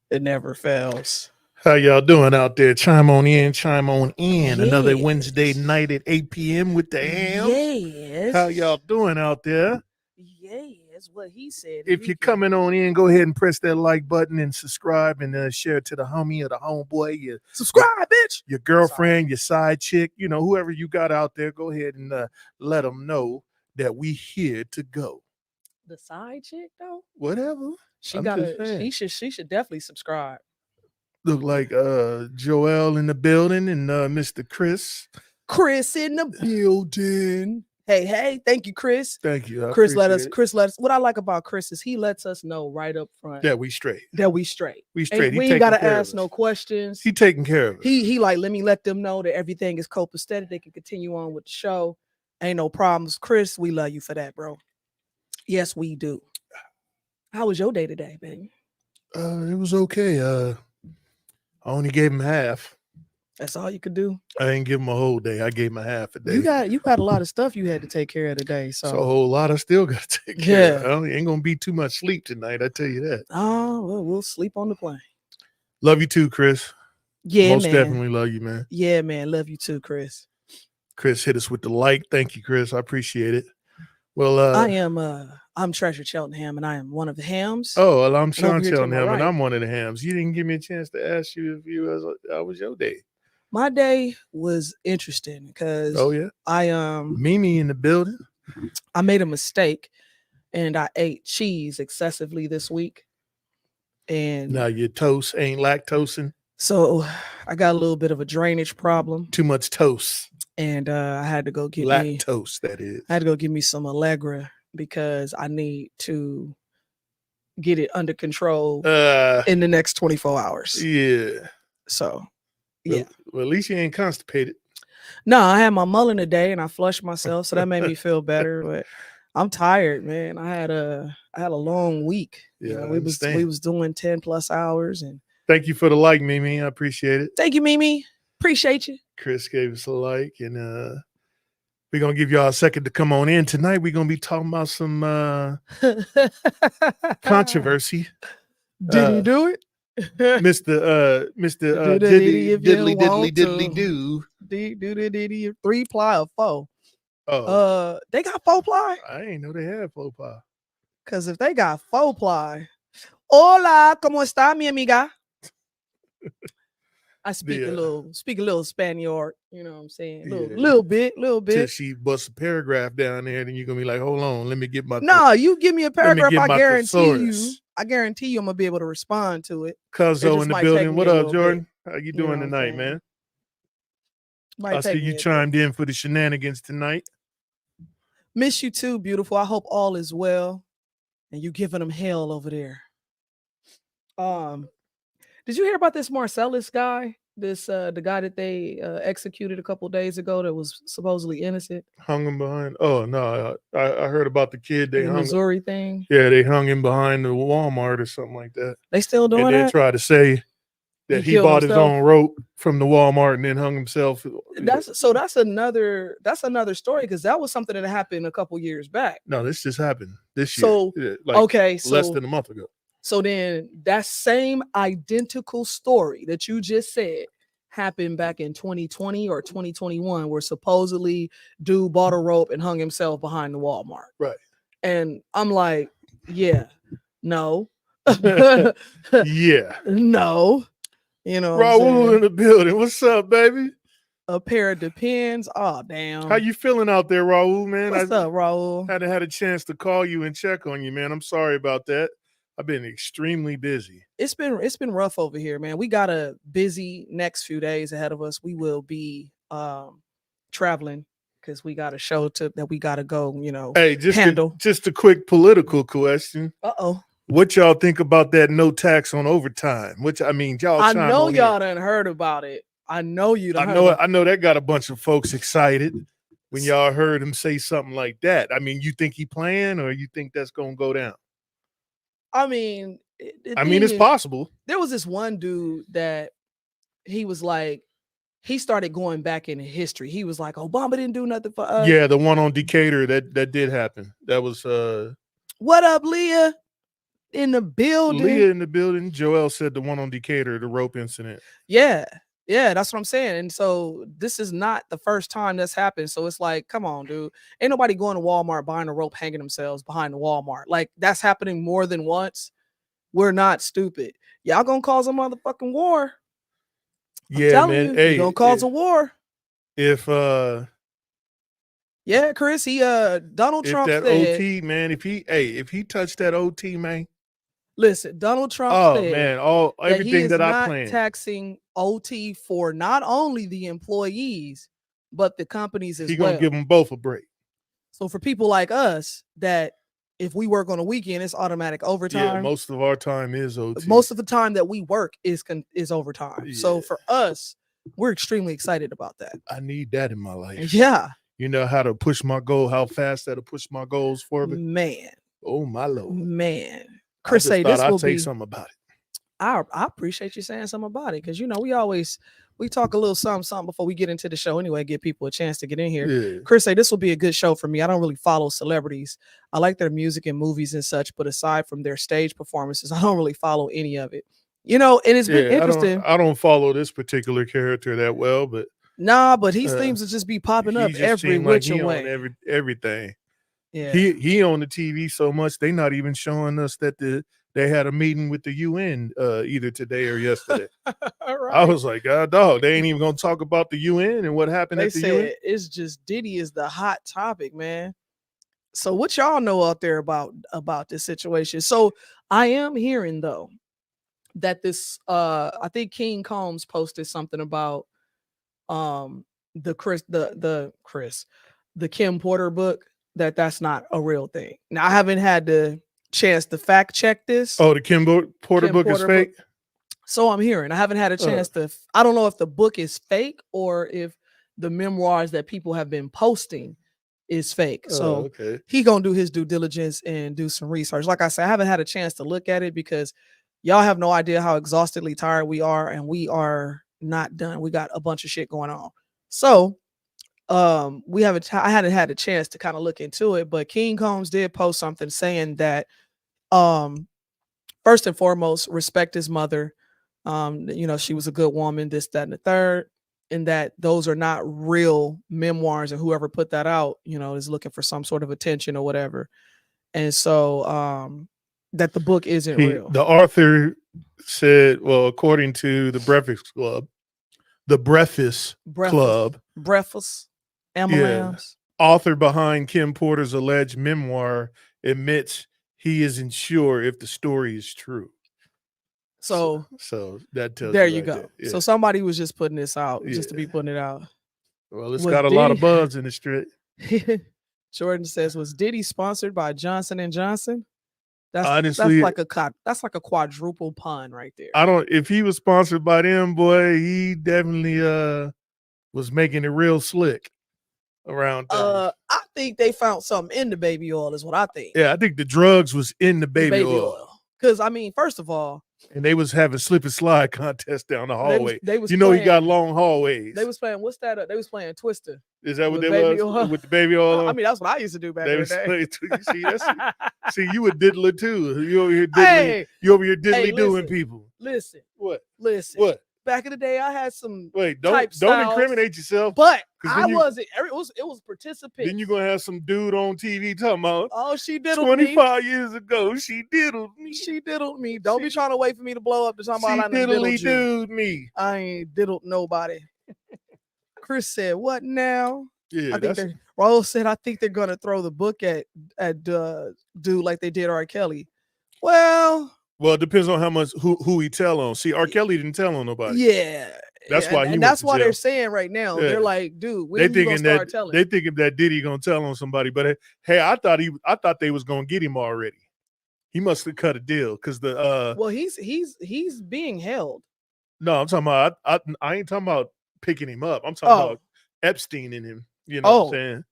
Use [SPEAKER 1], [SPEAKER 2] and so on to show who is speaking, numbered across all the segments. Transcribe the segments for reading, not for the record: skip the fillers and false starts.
[SPEAKER 1] It never fails.
[SPEAKER 2] How y'all doing out there? Chime on in, chime on in.
[SPEAKER 1] Yes.
[SPEAKER 2] Another Wednesday night at 8 p.m. with the hams.
[SPEAKER 1] Yes.
[SPEAKER 2] How y'all doing out there?
[SPEAKER 1] Yes, what he said.
[SPEAKER 2] If you're coming on in, go ahead and press that like button and subscribe and share it to the homie or the homeboy. Your
[SPEAKER 1] subscribe, bitch.
[SPEAKER 2] Your girlfriend, your side chick, you know, whoever you got out there, go ahead and let them know that we here to go.
[SPEAKER 1] The side chick, though?
[SPEAKER 2] Whatever.
[SPEAKER 1] She should definitely subscribe.
[SPEAKER 2] Look like Joel in the building and Mr. Chris.
[SPEAKER 1] Chris in the building. Hey, thank you, Chris.
[SPEAKER 2] Thank you.
[SPEAKER 1] Chris let us. What I like about Chris is he lets us know right up front
[SPEAKER 2] that we straight.
[SPEAKER 1] We straight.
[SPEAKER 2] We
[SPEAKER 1] ain't gotta ask no questions.
[SPEAKER 2] He taking care of us.
[SPEAKER 1] He like, let them know that everything is copacetic. They can continue on with the show. Ain't no problems. Chris, we love you for that, bro. Yes, we do. How was your day today, baby?
[SPEAKER 2] It was okay. I only gave him half.
[SPEAKER 1] That's all you could do.
[SPEAKER 2] I didn't give him a whole day. I gave him a half a day.
[SPEAKER 1] You got a lot of stuff you had to take care of today. So
[SPEAKER 2] a whole lot I still got to take care of. Ain't gonna be too much sleep tonight. I tell you that.
[SPEAKER 1] Oh, well, we'll sleep on the plane.
[SPEAKER 2] Love you too, Chris.
[SPEAKER 1] Yeah,
[SPEAKER 2] most
[SPEAKER 1] man.
[SPEAKER 2] Definitely love you, man.
[SPEAKER 1] Yeah, man. Love you too, Chris.
[SPEAKER 2] Chris hit us with the like. Thank you, Chris. I appreciate it. Well,
[SPEAKER 1] I'm Treasure Cheltenham, and I am one of the hams.
[SPEAKER 2] Oh, well, I'm Sean Cheltenham, and I'm one of the hams. You didn't give me a chance to ask you how was your day?
[SPEAKER 1] My day was interesting because
[SPEAKER 2] Mimi in the building.
[SPEAKER 1] I made a mistake, and I ate cheese excessively this week. And
[SPEAKER 2] now your toast ain't lactosing.
[SPEAKER 1] So I got a little bit of a drainage problem.
[SPEAKER 2] Too much toast.
[SPEAKER 1] And I had to go get
[SPEAKER 2] lactose, that is.
[SPEAKER 1] I had to go get me some Allegra because I need to get it under control in the next 24 hours.
[SPEAKER 2] Yeah.
[SPEAKER 1] So, yeah.
[SPEAKER 2] Well, at least you ain't constipated.
[SPEAKER 1] No, I had my mullet today and I flushed myself, so that made me feel better. But I'm tired, man. I had a long week.
[SPEAKER 2] Yeah,
[SPEAKER 1] we was doing 10+ hours. And
[SPEAKER 2] thank you for the like, Mimi. I appreciate it.
[SPEAKER 1] Thank you, Mimi. Appreciate you.
[SPEAKER 2] Chris gave us a like, and we're gonna give y'all a second to come on in. Tonight we're gonna be talking about some controversy.
[SPEAKER 1] Did he do it?
[SPEAKER 2] Mr. Diddly Do.
[SPEAKER 1] Do 3-ply or 4?
[SPEAKER 2] Oh,
[SPEAKER 1] they got 4-ply.
[SPEAKER 2] I ain't know they had 4-ply.
[SPEAKER 1] Cause if they got 4-ply, hola, ¿cómo está, mi amiga? I speak a little Spaniard, you know what I'm saying? Little bit.
[SPEAKER 2] Till she busts a paragraph down there, then you're gonna be like, hold on, let me get my
[SPEAKER 1] you give me a paragraph, I guarantee you I'm gonna be able to respond to it.
[SPEAKER 2] Cuzzo in the building. What up, Jordan? How you doing tonight, man? I see you chimed in for the shenanigans tonight.
[SPEAKER 1] Miss you too, beautiful. I hope all is well. And you giving them hell over there. Did you hear about this Marcellus guy? The guy that they executed a couple days ago that was supposedly innocent.
[SPEAKER 2] Hung him behind. Oh no, I heard about the kid. They
[SPEAKER 1] hung Missouri thing.
[SPEAKER 2] Yeah, they hung him behind the Walmart or something like that.
[SPEAKER 1] They still doing that?
[SPEAKER 2] And they try to say that he bought his own rope from the Walmart and then hung himself.
[SPEAKER 1] That's another story, because that was something that happened a couple years back.
[SPEAKER 2] No, this just happened this year.
[SPEAKER 1] So
[SPEAKER 2] less than a month ago.
[SPEAKER 1] So then that same identical story that you just said happened back in 2020 or 2021, where supposedly dude bought a rope and hung himself behind the Walmart.
[SPEAKER 2] Right.
[SPEAKER 1] And I'm like, yeah, no.
[SPEAKER 2] Yeah.
[SPEAKER 1] No. You know,
[SPEAKER 2] Raul in the building. What's up, baby?
[SPEAKER 1] A pair of Depends. Oh, damn.
[SPEAKER 2] How you feeling out there, Raul, man?
[SPEAKER 1] What's up, Raul?
[SPEAKER 2] I had a chance to call you and check on you, man. I'm sorry about that. I've been extremely busy.
[SPEAKER 1] It's been rough over here, man. We got a busy next few days ahead of us. We will be traveling because we got a show that we got to go,
[SPEAKER 2] Hey, just a quick political question.
[SPEAKER 1] Uh-oh.
[SPEAKER 2] What y'all think about that no tax on overtime? Which, I mean, y'all
[SPEAKER 1] I know y'all done heard about it. I know you done heard about it.
[SPEAKER 2] I know that got a bunch of folks excited when y'all heard him say something like that. I mean, you think he playing or you think that's going to go down?
[SPEAKER 1] I mean,
[SPEAKER 2] it's possible.
[SPEAKER 1] There was this one dude that he was like, he started going back into history. He was like, Obama didn't do nothing for us.
[SPEAKER 2] Yeah, the one on Decatur, that did happen. That was
[SPEAKER 1] what up, Leah? In the building.
[SPEAKER 2] Leah in the building. Joel said the one on Decatur, the rope incident.
[SPEAKER 1] Yeah, that's what I'm saying. And so this is not the first time that's happened. So it's like, come on, dude. Ain't nobody going to Walmart buying a rope, hanging themselves behind the Walmart. Like, that's happening more than once. We're not stupid. Y'all gonna cause a motherfucking war.
[SPEAKER 2] Yeah, man. Hey,
[SPEAKER 1] you're gonna cause a war.
[SPEAKER 2] If
[SPEAKER 1] yeah, Chris, Donald Trump
[SPEAKER 2] that
[SPEAKER 1] said,
[SPEAKER 2] OT, man, if he touched that OT, man.
[SPEAKER 1] Listen, Donald Trump said,
[SPEAKER 2] man, everything that I planned.
[SPEAKER 1] Taxing OT for not only the employees, but the companies as well.
[SPEAKER 2] He's gonna give them both a break.
[SPEAKER 1] So for people like us, that if we work on a weekend, it's automatic overtime.
[SPEAKER 2] Yeah, most of our time is OT.
[SPEAKER 1] Most of the time that we work is overtime. Yeah. So for us, we're extremely excited about that.
[SPEAKER 2] I need that in my life.
[SPEAKER 1] Yeah.
[SPEAKER 2] You know how to push my goal, how fast that'll push my goals for me.
[SPEAKER 1] Man.
[SPEAKER 2] Oh my Lord.
[SPEAKER 1] Man. Chris say this will
[SPEAKER 2] say something about it.
[SPEAKER 1] I appreciate you saying something about it, because we talk a little something before we get into the show anyway, give people a chance to get in here. Yeah. Chris say this will be a good show for me. I don't really follow celebrities. I like their music and movies and such, but aside from their stage performances, I don't really follow any of it. And it's been interesting.
[SPEAKER 2] I don't follow this particular character that well, but
[SPEAKER 1] but he seems to just be popping up every which way.
[SPEAKER 2] On everything.
[SPEAKER 1] Yeah,
[SPEAKER 2] he on the TV so much they not even showing us that they had a meeting with the UN either today or yesterday. Right. I was like, God, dog, they ain't even gonna talk about the UN and what happened at the UN.
[SPEAKER 1] It's just Diddy is the hot topic, man. So what y'all know out there about this situation? So I am hearing though that this I think King Combs posted something about the Kim Porter book, that's not a real thing. Now, I haven't had the chance to fact check this.
[SPEAKER 2] Oh, the Kim Porter book is fake?
[SPEAKER 1] So I'm hearing. I haven't had a chance to, I don't know if the book is fake or if the memoirs that people have been posting is fake. So he gonna do his due diligence and do some research. Like I said, I haven't had a chance to look at it because y'all have no idea how exhaustedly tired we are, and we are not done. We got a bunch of shit going on. So I hadn't had a chance to kind of look into it, but King Combs did post something saying that first and foremost, respect his mother. She was a good woman, this, that, and the third, and that those are not real memoirs, and whoever put that out, is looking for some sort of attention or whatever. And so that the book isn't real.
[SPEAKER 2] The author said, well, according to the Breakfast Club, author behind Kim Porter's alleged memoir admits he isn't sure if the story is true.
[SPEAKER 1] So
[SPEAKER 2] that tells
[SPEAKER 1] there
[SPEAKER 2] you
[SPEAKER 1] right go.
[SPEAKER 2] There. Yeah.
[SPEAKER 1] So somebody was just putting this out just to be putting it out.
[SPEAKER 2] Well, it's got a lot of buzz in the street.
[SPEAKER 1] Jordan says, was Diddy sponsored by Johnson & Johnson?
[SPEAKER 2] Honestly,
[SPEAKER 1] that's like a quadruple pun right there.
[SPEAKER 2] If he was sponsored by them, boy, he definitely was making it real slick around things.
[SPEAKER 1] I think they found something in the baby oil is what I think.
[SPEAKER 2] Yeah, I think the drugs was in the baby oil.
[SPEAKER 1] Because first of all,
[SPEAKER 2] and they was having slip and slide contest down the hallway.
[SPEAKER 1] They was
[SPEAKER 2] he got long hallways.
[SPEAKER 1] They was playing, what's that? They was playing Twister.
[SPEAKER 2] Is that what they was? With the baby oil on?
[SPEAKER 1] That's what I used to do back in the
[SPEAKER 2] day. See, you a diddler too. You over here diddling. You over here diddly doing people.
[SPEAKER 1] Listen.
[SPEAKER 2] What?
[SPEAKER 1] Listen.
[SPEAKER 2] What?
[SPEAKER 1] Back in the day, I had some.
[SPEAKER 2] Wait, don't incriminate yourself.
[SPEAKER 1] But I wasn't. It was participants.
[SPEAKER 2] Then you're gonna have some dude on TV talking about.
[SPEAKER 1] Oh, she diddled
[SPEAKER 2] 25 years ago. She diddled me.
[SPEAKER 1] She diddled me. Don't be trying to wait for me to blow up to talk about.
[SPEAKER 2] She diddled me.
[SPEAKER 1] I ain't diddled nobody. Chris said, "What now?"
[SPEAKER 2] Yeah,
[SPEAKER 1] Raul said, "I think they're gonna throw the book at dude like they did R. Kelly." Well,
[SPEAKER 2] it depends on how much who he tell on. See, R. Kelly didn't tell on nobody.
[SPEAKER 1] Yeah,
[SPEAKER 2] That's why he
[SPEAKER 1] and
[SPEAKER 2] went
[SPEAKER 1] that's
[SPEAKER 2] to
[SPEAKER 1] why
[SPEAKER 2] jail.
[SPEAKER 1] they're saying right now,
[SPEAKER 2] Yeah.
[SPEAKER 1] they're like, dude, when
[SPEAKER 2] They
[SPEAKER 1] you gonna
[SPEAKER 2] thinking
[SPEAKER 1] start
[SPEAKER 2] that
[SPEAKER 1] telling?
[SPEAKER 2] they thinking that Diddy gonna tell on somebody, but hey, I thought they was gonna get him already. He must have cut a deal because the
[SPEAKER 1] Well, he's being held.
[SPEAKER 2] no, I'm talking about I ain't talking about picking him up. I'm talking about Epstein in him. You know what I'm saying?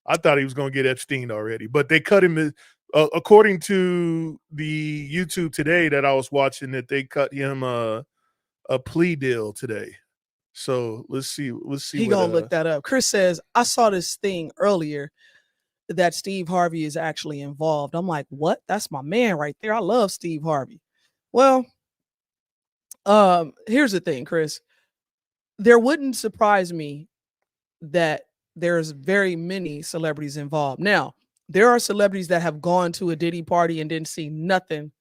[SPEAKER 2] I thought he was gonna get Epstein already, but they cut him. According to the YouTube today that I was watching, that they cut him a plea deal today. So let's see.
[SPEAKER 1] He gonna look that up. Chris says, I saw this thing earlier that Steve Harvey is actually involved. I'm like, what? That's my man right there. I love Steve Harvey. Well, here's the thing, Chris. There wouldn't surprise me that there's very many celebrities involved. Now, there are celebrities that have gone to a Diddy party and didn't see nothing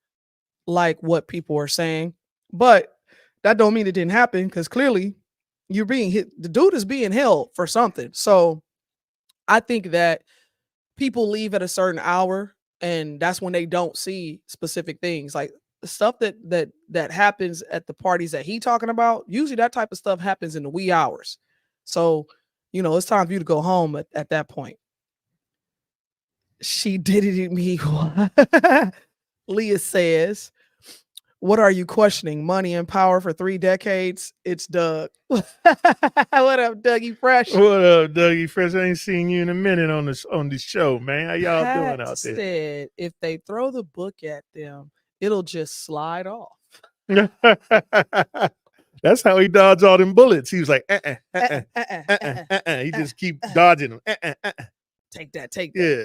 [SPEAKER 1] like what people are saying, but that don't mean it didn't happen, because clearly you're being hit. The dude is being held for something. So I think that people leave at a certain hour, and that's when they don't see specific things, like the stuff that happens at the parties that he talking about. Usually that type of stuff happens in the wee hours. So, it's time for you to go home at that point. She did it to me. Leah says, what are you questioning? Money and power for 3 decades? It's Doug. What up, Dougie Fresh?
[SPEAKER 2] What up, Dougie Fresh? I ain't seen you in a minute on this show, man. How y'all
[SPEAKER 1] Pat
[SPEAKER 2] doing out there?
[SPEAKER 1] said if they throw the book at them, it'll just slide off.
[SPEAKER 2] That's how he dodged all them bullets. He was like, He just keep dodging them.
[SPEAKER 1] Take that. Yeah.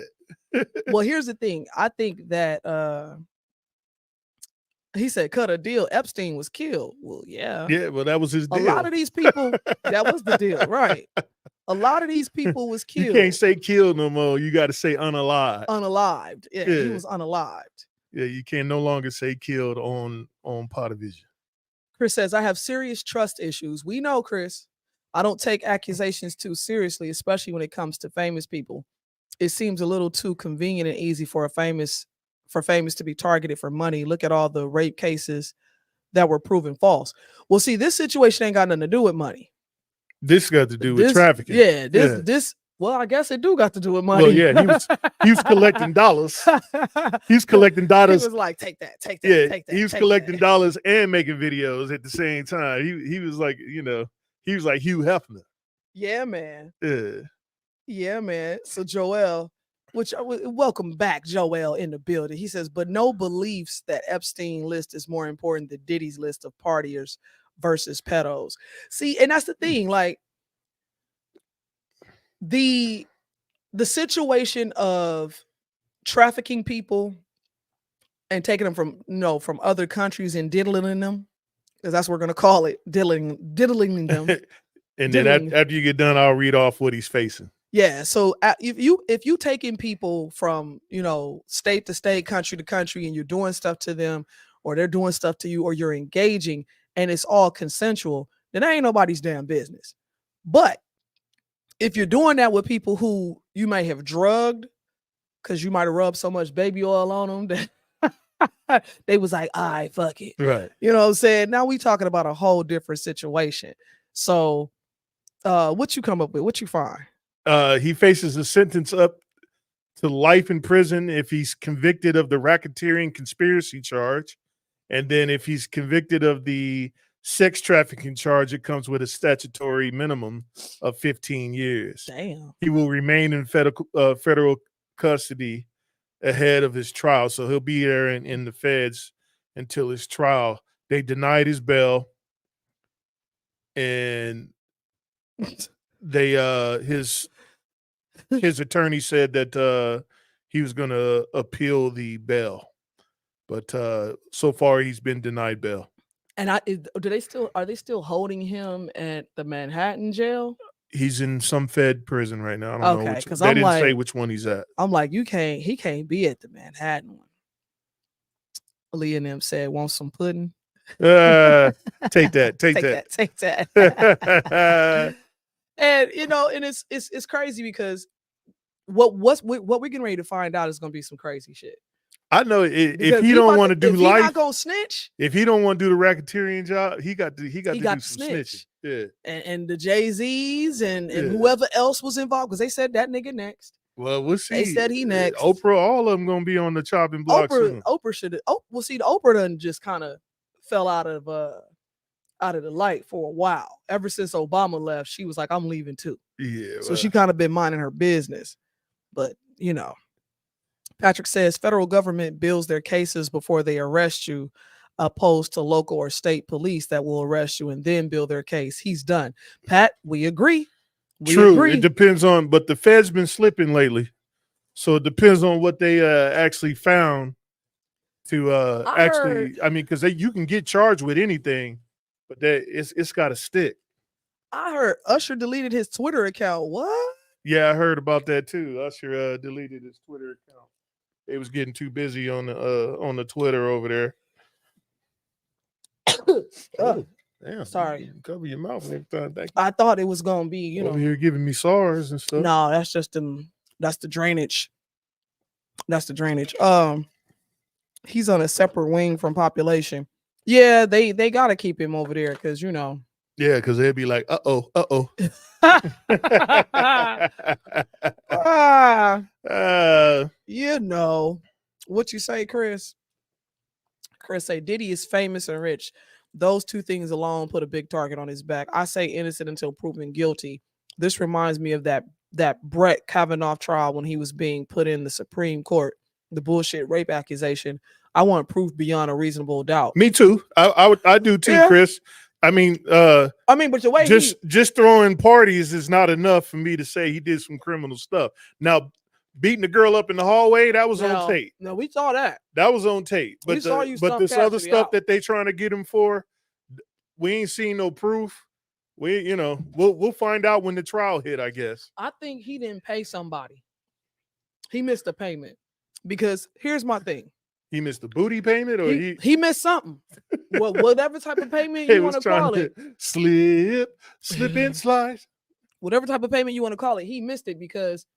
[SPEAKER 1] Well, here's the thing. I think that he said cut a deal. Epstein was killed. Well, yeah.
[SPEAKER 2] Yeah, well, that was his deal.
[SPEAKER 1] A lot of these people, that was the deal, right? A lot of these people was killed.
[SPEAKER 2] You can't say killed no more. You got to say unalived.
[SPEAKER 1] Unalived. Yeah, he was unalived.
[SPEAKER 2] Yeah, you can no longer say killed on Potivision.
[SPEAKER 1] Chris says, I have serious trust issues. We know, Chris. I don't take accusations too seriously, especially when it comes to famous people. It seems a little too convenient and easy for famous to be targeted for money. Look at all the rape cases that were proven false. Well, see, this situation ain't got nothing to do with money.
[SPEAKER 2] This got to do with trafficking.
[SPEAKER 1] Yeah, this. Well, I guess it do got to do with money.
[SPEAKER 2] Well, yeah, he was collecting dollars. He was collecting dollars.
[SPEAKER 1] He was like, take that.
[SPEAKER 2] Yeah, he was collecting dollars and making videos at the same time. He was like, he was like Hugh Hefner.
[SPEAKER 1] Yeah, man.
[SPEAKER 2] Yeah,
[SPEAKER 1] man. So Joel, welcome back, Joel, in the building. He says, but no beliefs that Epstein list is more important than Diddy's list of partiers versus pedos. See, and that's the thing, like the situation of trafficking people and taking them from other countries and diddling them, because that's what we're gonna call it, diddling them.
[SPEAKER 2] And then after you get done, I'll read off what he's facing.
[SPEAKER 1] Yeah. So if you taking people from state to state, country to country, and you're doing stuff to them, or they're doing stuff to you, or you're engaging, and it's all consensual, then that ain't nobody's damn business. But if you're doing that with people who you may have drugged, because you might have rubbed so much baby oil on them that they was like, all right, fuck it.
[SPEAKER 2] Right.
[SPEAKER 1] You know what I'm saying? Now we talking about a whole different situation. So what you come up with? What you find?
[SPEAKER 2] He faces a sentence up to life in prison if he's convicted of the racketeering conspiracy charge. And then if he's convicted of the sex trafficking charge, it comes with a statutory minimum of 15 years.
[SPEAKER 1] Damn.
[SPEAKER 2] He will remain in federal custody ahead of his trial. So he'll be there in the feds until his trial. They denied his bail. And they his attorney said that he was going to appeal the bail. But so far he's been denied bail.
[SPEAKER 1] And are they still holding him at the Manhattan jail?
[SPEAKER 2] He's in some Fed prison right now. I don't know which. They didn't say which one he's at.
[SPEAKER 1] I'm like, he can't be at the Manhattan one. Leah and them said, want some pudding?
[SPEAKER 2] Take that.
[SPEAKER 1] And and it's crazy because what we're getting ready to find out is going to be some crazy shit.
[SPEAKER 2] I know if he don't want to do life,
[SPEAKER 1] not gonna snitch.
[SPEAKER 2] If he don't want to do the racketeering job, he got to do some snitching. Yeah.
[SPEAKER 1] And the Jay-Z's and whoever else was involved, because they said that nigga next.
[SPEAKER 2] Well, we'll see.
[SPEAKER 1] They said he next.
[SPEAKER 2] Oprah, all of them gonna be on the chopping block soon.
[SPEAKER 1] Oprah should. Well, see, the Oprah done just kind of fell out of the light for a while. Ever since Obama left, she was like, "I'm leaving too."
[SPEAKER 2] Yeah.
[SPEAKER 1] So she kind of been minding her business. But Patrick says federal government builds their cases before they arrest you, opposed to local or state police that will arrest you and then build their case. He's done. Pat, we agree.
[SPEAKER 2] True. It depends on, but the Fed's been slipping lately. So it depends on what they actually found to because you can get charged with anything, but it's got to stick.
[SPEAKER 1] I heard Usher deleted his Twitter account. What?
[SPEAKER 2] Yeah, I heard about that too. Usher deleted his Twitter account. They was getting too busy on the Twitter over there.
[SPEAKER 1] Oh,
[SPEAKER 2] damn!
[SPEAKER 1] Sorry.
[SPEAKER 2] Cover your mouth and everything. Thank you.
[SPEAKER 1] I thought it was gonna be
[SPEAKER 2] over here giving me SARS and stuff.
[SPEAKER 1] No, that's just that's the drainage. That's the drainage. He's on a separate wing from population. Yeah, they gotta keep him over there because
[SPEAKER 2] Yeah, because they'd be like, uh-oh.
[SPEAKER 1] What you say, Chris? Chris say Diddy is famous and rich. Those two things alone put a big target on his back. I say innocent until proven guilty. This reminds me of that Brett Kavanaugh trial when he was being put in the Supreme Court, the bullshit rape accusation. I want proof beyond a reasonable doubt.
[SPEAKER 2] Me too. I do too, Chris. I mean, but
[SPEAKER 1] the way
[SPEAKER 2] just throwing parties is not enough for me to say he did some criminal stuff. Now, beating the girl up in the hallway, that was on tape.
[SPEAKER 1] No, we saw that.
[SPEAKER 2] That was on tape. But this other stuff that they trying to get him for, we ain't seen no proof. We'll find out when the trial hit, I guess.
[SPEAKER 1] I think he didn't pay somebody. He missed a payment. Because here's my thing.
[SPEAKER 2] He missed the booty payment, or
[SPEAKER 1] he missed something. Whatever type of payment you want to call it.
[SPEAKER 2] Slip and slide.
[SPEAKER 1] Whatever type of payment you want to call it, he missed it because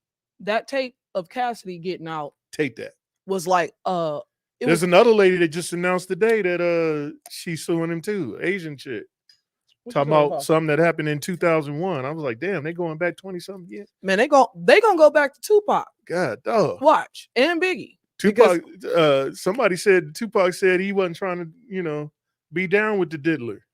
[SPEAKER 1] that tape of Cassidy getting out.
[SPEAKER 2] Take that.
[SPEAKER 1] Was like
[SPEAKER 2] there's another lady that just announced today that she's suing him too. Asian chick. Talking about something that happened in 2001. I was like, damn, they going back 20-something years.
[SPEAKER 1] Man, they gonna go back to Tupac.
[SPEAKER 2] God, dog.
[SPEAKER 1] Watch. And Biggie.
[SPEAKER 2] Tupac, somebody said Tupac said he wasn't trying to, be down with the diddler.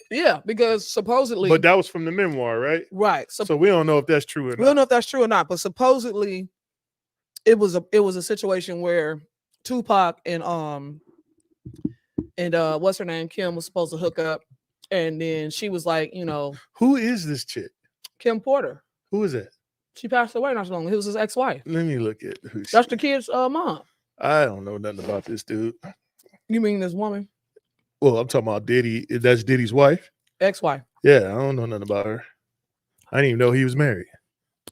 [SPEAKER 1] Yeah, because supposedly.
[SPEAKER 2] But that was from the memoir, right?
[SPEAKER 1] Right.
[SPEAKER 2] So we don't know if that's true or not.
[SPEAKER 1] We don't know if that's true or not, but supposedly it was a situation where Tupac and what's her name? Kim was supposed to hook up. And then she was like,
[SPEAKER 2] who is this chick?
[SPEAKER 1] Kim Porter.
[SPEAKER 2] Who is that?
[SPEAKER 1] She passed away not so long. It was his ex-wife.
[SPEAKER 2] Let me look at who.
[SPEAKER 1] That's the kid's mom.
[SPEAKER 2] I don't know nothing about this dude.
[SPEAKER 1] You mean this woman?
[SPEAKER 2] Well, I'm talking about Diddy. That's Diddy's wife?
[SPEAKER 1] Ex-wife.
[SPEAKER 2] Yeah, I don't know nothing about her. I didn't even know he was married.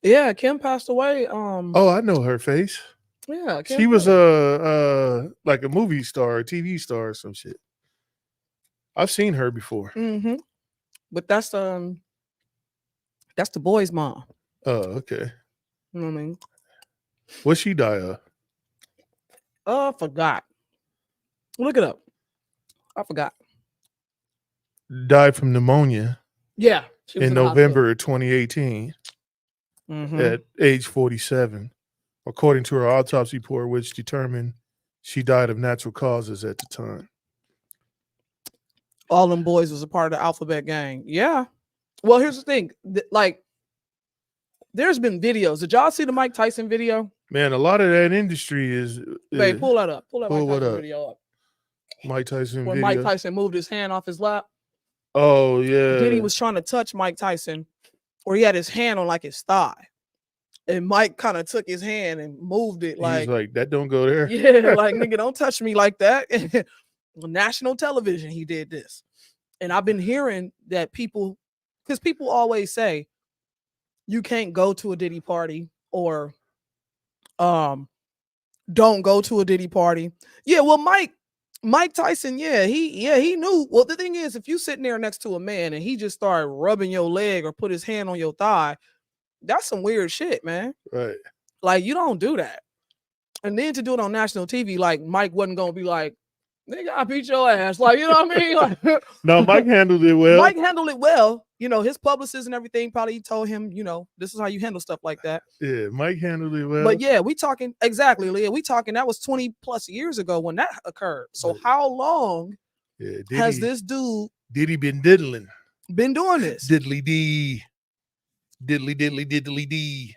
[SPEAKER 1] Yeah, Kim passed away.
[SPEAKER 2] Oh, I know her face.
[SPEAKER 1] Yeah,
[SPEAKER 2] Kim she was like a movie star, a TV star, or some shit. I've seen her before.
[SPEAKER 1] Mm-hmm. But that's the boy's mom.
[SPEAKER 2] Oh, okay.
[SPEAKER 1] You know what I mean?
[SPEAKER 2] What'd she die of?
[SPEAKER 1] Oh, I forgot. Look it up. I forgot.
[SPEAKER 2] Died from pneumonia.
[SPEAKER 1] Yeah. She was
[SPEAKER 2] in November 2018 at age 47, according to her autopsy report, which determined she died of natural causes at the time.
[SPEAKER 1] All them boys was a part of the Alphabet Gang. Yeah. Well, here's the thing. There's been videos. Did y'all see the Mike Tyson video?
[SPEAKER 2] Man, a lot of that industry is.
[SPEAKER 1] Wait, pull that up. Pull that Mike Tyson video up.
[SPEAKER 2] Mike Tyson
[SPEAKER 1] when
[SPEAKER 2] video.
[SPEAKER 1] Mike Tyson moved his hand off his lap.
[SPEAKER 2] Oh, yeah.
[SPEAKER 1] Diddy was trying to touch Mike Tyson, or he had his hand on like his thigh. And Mike kind of took his hand and moved it like.
[SPEAKER 2] He's like, that don't go there.
[SPEAKER 1] Yeah, like, nigga, don't touch me like that. On national television, he did this. And I've been hearing that people, because people always say, you can't go to a Diddy party or don't go to a Diddy party. Yeah, well, Mike Tyson, he knew. Well, the thing is, if you sitting there next to a man and he just started rubbing your leg or put his hand on your thigh, that's some weird shit, man.
[SPEAKER 2] Right.
[SPEAKER 1] Like, you don't do that. And then to do it on national TV, like, Mike wasn't going to be like, nigga, I beat your ass. Like, you know what I mean? Like,
[SPEAKER 2] no, Mike handled it well.
[SPEAKER 1] Mike handled it well. you know, his publicist and everything probably told him, you know, this is how you handle stuff like that.
[SPEAKER 2] Yeah, Mike handled it well.
[SPEAKER 1] But yeah, we talking exactly, Leah. We talking that was 20 plus years ago when that occurred. So how long has this dude
[SPEAKER 2] Diddy been diddling?
[SPEAKER 1] Been doing this?
[SPEAKER 2] Diddly dee. Diddly diddly diddly dee.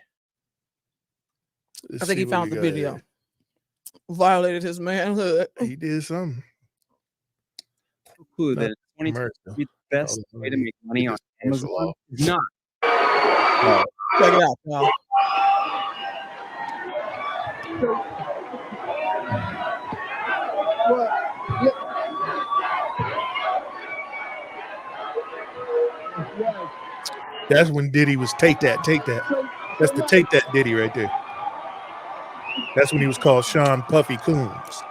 [SPEAKER 1] I think he found the video. Violated his manhood.
[SPEAKER 2] He did something.
[SPEAKER 3] Cool. The 2020 best way to make money on Amazon is not.
[SPEAKER 1] Check it out, y'all.
[SPEAKER 2] That's when Diddy was take that. That's the take that Diddy right there. That's when he was called Sean Puffy Combs.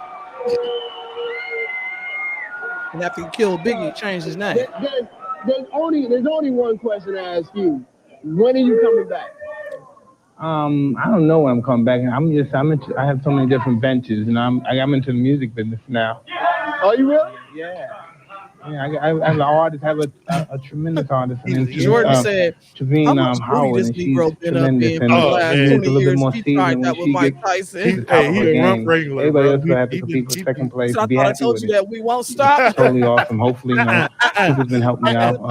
[SPEAKER 1] And after he killed Biggie, he changed his name.
[SPEAKER 4] There's only one question to ask you. When are you coming back?
[SPEAKER 5] I don't know when I'm coming back. I have so many different ventures, and I'm into the music business now.
[SPEAKER 4] Are you really?
[SPEAKER 5] Yeah. Yeah, I have an artist, have a tremendous artist.
[SPEAKER 1] Jordan said,
[SPEAKER 5] Trevine
[SPEAKER 1] Howard,
[SPEAKER 5] and she's tremendous. And
[SPEAKER 1] last
[SPEAKER 5] she's
[SPEAKER 1] 20
[SPEAKER 5] a little
[SPEAKER 1] years,
[SPEAKER 5] bit more
[SPEAKER 1] he
[SPEAKER 5] seasoned
[SPEAKER 1] tried
[SPEAKER 5] when
[SPEAKER 1] that with
[SPEAKER 5] she
[SPEAKER 1] Mike
[SPEAKER 5] gets
[SPEAKER 1] Tyson.
[SPEAKER 2] Hey, he rump wrangler.
[SPEAKER 5] Everybody else will have to compete for second place.
[SPEAKER 1] So I
[SPEAKER 5] Be
[SPEAKER 1] thought I
[SPEAKER 5] happy
[SPEAKER 1] told
[SPEAKER 5] with
[SPEAKER 1] you
[SPEAKER 5] it.
[SPEAKER 1] that we won't stop.
[SPEAKER 5] Totally awesome. Hopefully, Cooper's been helping me out.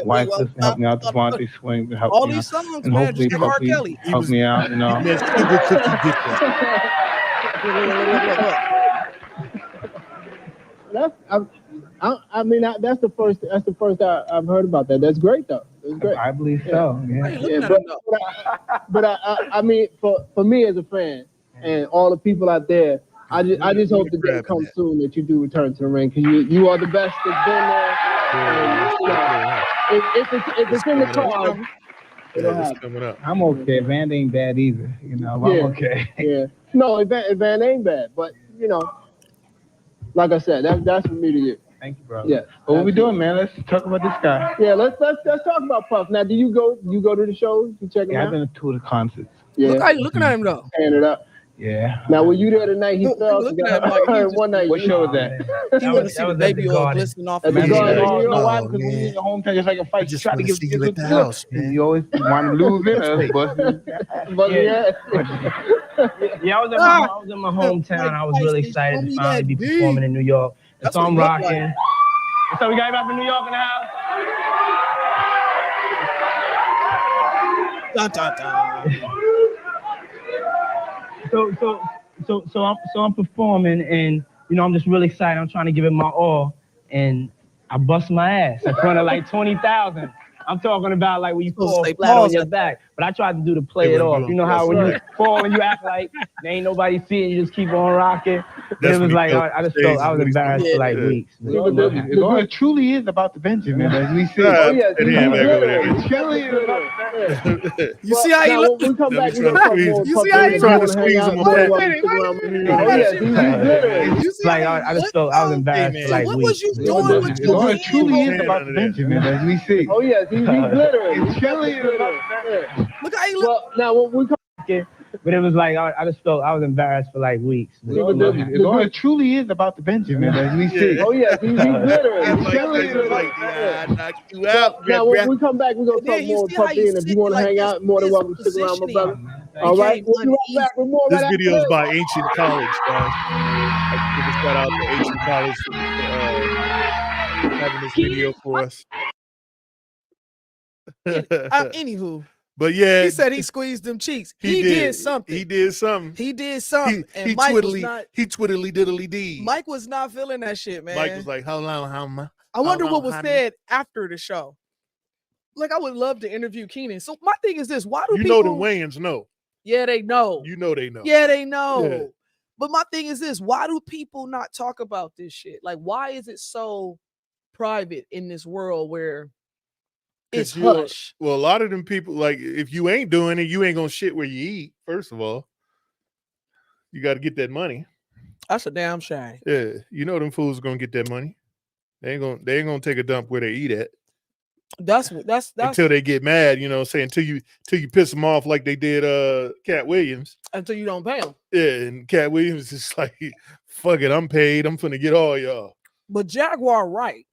[SPEAKER 5] Wife has been helping me out. Devontae Swing been helping
[SPEAKER 1] All
[SPEAKER 5] me
[SPEAKER 1] these
[SPEAKER 5] out.
[SPEAKER 1] songs,
[SPEAKER 5] And
[SPEAKER 1] man,
[SPEAKER 5] hopefully,
[SPEAKER 1] just like R.
[SPEAKER 5] Puppy
[SPEAKER 1] Kelly.
[SPEAKER 5] help me out. You know.
[SPEAKER 4] That's the first I've heard about that. That's great though. That's great.
[SPEAKER 5] I believe so. Yeah.
[SPEAKER 4] I mean, for me as a fan and all the people out there, I just hope the day comes soon that you do return to the ring, because you are the best that's been there. If it's in the cards,
[SPEAKER 2] it's coming up.
[SPEAKER 5] I'm okay. Van ain't bad either. You know, I'm okay.
[SPEAKER 4] Yeah. No, Van ain't bad, but you know, like I said, that's from me to you.
[SPEAKER 5] Thank you, brother.
[SPEAKER 4] Yeah.
[SPEAKER 5] What we doing, man? Let's talk about this guy.
[SPEAKER 4] Yeah, let's talk about Puff. Now, do you go to the shows? You check them out?
[SPEAKER 5] I've been to 2 of the concerts.
[SPEAKER 4] Yeah.
[SPEAKER 1] Look how you looking at him though.
[SPEAKER 4] Hand it up.
[SPEAKER 5] Yeah.
[SPEAKER 4] Now, were you there tonight? He fell.
[SPEAKER 1] Looking at him like he
[SPEAKER 4] one night.
[SPEAKER 5] What show was that?
[SPEAKER 1] He want to see the baby oil glistening off
[SPEAKER 4] At the
[SPEAKER 1] his
[SPEAKER 4] Garden.
[SPEAKER 1] head.
[SPEAKER 4] You know why?
[SPEAKER 5] Because when you're in your hometown, just like a fight, you try to
[SPEAKER 2] wanna see you at the house, man.
[SPEAKER 5] You always want to lose in us, but
[SPEAKER 3] Yeah, I was in my hometown. I was really excited to finally be performing in New York. And so I'm rocking. So we got everybody from New York in the house.
[SPEAKER 1] Dun, dun, dun.
[SPEAKER 3] So I'm performing, and you know, I'm just really excited. I'm trying to give it my all, and I bust my ass in front of like 20,000. I'm talking about like when you fall flat on your back. But I tried to do the play it off. You know how when you fall and you act like there ain't nobody seeing, you just keep on rocking. It was like I just felt I was embarrassed for like weeks.
[SPEAKER 5] it truly is about the Benjamin, as we see.
[SPEAKER 4] It
[SPEAKER 5] truly is about
[SPEAKER 1] You see how he look?
[SPEAKER 4] When we come back,
[SPEAKER 1] You see how he
[SPEAKER 2] trying to squeeze him
[SPEAKER 1] You see
[SPEAKER 3] Like
[SPEAKER 1] how he
[SPEAKER 3] I just felt I was embarrassed for like
[SPEAKER 1] What
[SPEAKER 3] weeks.
[SPEAKER 1] was you doing with your
[SPEAKER 5] It truly is about the Benjamin, as we see.
[SPEAKER 4] Oh yes, he's glittering.
[SPEAKER 5] It truly is about
[SPEAKER 1] Look how he look.
[SPEAKER 4] Well, now when we come
[SPEAKER 3] But it was like I just felt I was embarrassed for like weeks.
[SPEAKER 5] It truly is about the Benjamin, as we see.
[SPEAKER 4] oh yes, he's glittering.
[SPEAKER 2] I knocked you out.
[SPEAKER 4] Now when we come back, we're gonna
[SPEAKER 1] Yeah,
[SPEAKER 4] talk
[SPEAKER 1] you
[SPEAKER 4] more
[SPEAKER 1] see how
[SPEAKER 4] Puppy,
[SPEAKER 1] you
[SPEAKER 4] and if you
[SPEAKER 1] sit
[SPEAKER 4] want to
[SPEAKER 1] like
[SPEAKER 4] hang
[SPEAKER 1] this,
[SPEAKER 4] out, more than welcome to stick around, my brother. All right, we'll be right back with more.
[SPEAKER 2] This video is by Ancient College, guys. I give a shout out to Ancient College for having this video for us.
[SPEAKER 1] Anywho,
[SPEAKER 2] But yeah,
[SPEAKER 1] he said he squeezed them cheeks. He did something.
[SPEAKER 2] He did something.
[SPEAKER 1] He did something.
[SPEAKER 2] He
[SPEAKER 1] And Mike was
[SPEAKER 2] twiddly,
[SPEAKER 1] not.
[SPEAKER 2] he twiddly diddly dee.
[SPEAKER 1] Mike was not feeling that shit, man.
[SPEAKER 2] Mike was like, how long,
[SPEAKER 1] I wonder
[SPEAKER 2] long,
[SPEAKER 1] what was
[SPEAKER 2] honey?
[SPEAKER 1] said after the show. Like, I would love to interview Keenan. So my thing is this: why do
[SPEAKER 2] you
[SPEAKER 1] people?
[SPEAKER 2] know the Wayans know.
[SPEAKER 1] Yeah, they know.
[SPEAKER 2] You know they know.
[SPEAKER 1] Yeah, they know.
[SPEAKER 2] Yeah.
[SPEAKER 1] But my thing is this: why do people not talk about this shit? Like, why is it so private in this world where it's hush?
[SPEAKER 2] Well, a lot of them people, like, if you ain't doing it, you ain't gonna shit where you eat. First of all, you got to get that money.
[SPEAKER 1] That's a damn shame.
[SPEAKER 2] Yeah, you know them fools are gonna get that money. They ain't gonna take a dump where they eat at.
[SPEAKER 1] That's
[SPEAKER 2] Until they get mad, you know, saying until you piss them off like they did Cat Williams.
[SPEAKER 1] until you don't pay them.
[SPEAKER 2] Yeah, and Cat Williams is like, fuck it, I'm paid. I'm finna get all y'all.
[SPEAKER 1] But Jaguar right.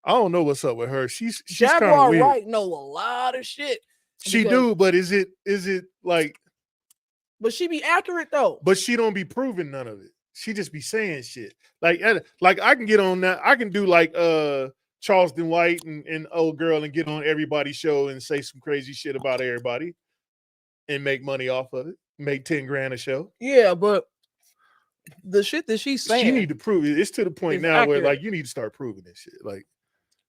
[SPEAKER 2] I don't know what's up with her. She's kind of
[SPEAKER 1] Jaguar
[SPEAKER 2] weird.
[SPEAKER 1] Wright know a lot of shit.
[SPEAKER 2] She do, but is it like?
[SPEAKER 1] But she be accurate though.
[SPEAKER 2] But she don't be proving none of it. She just be saying shit. Like I can get on that. I can do like Charleston White and old girl and get on everybody's show and say some crazy shit about everybody and make money off of it. Make 10 grand a show.
[SPEAKER 1] Yeah, but the shit that she's saying,
[SPEAKER 2] she need to prove it. It's to the point now
[SPEAKER 1] accurate.
[SPEAKER 2] where like you need to start proving this shit. Like,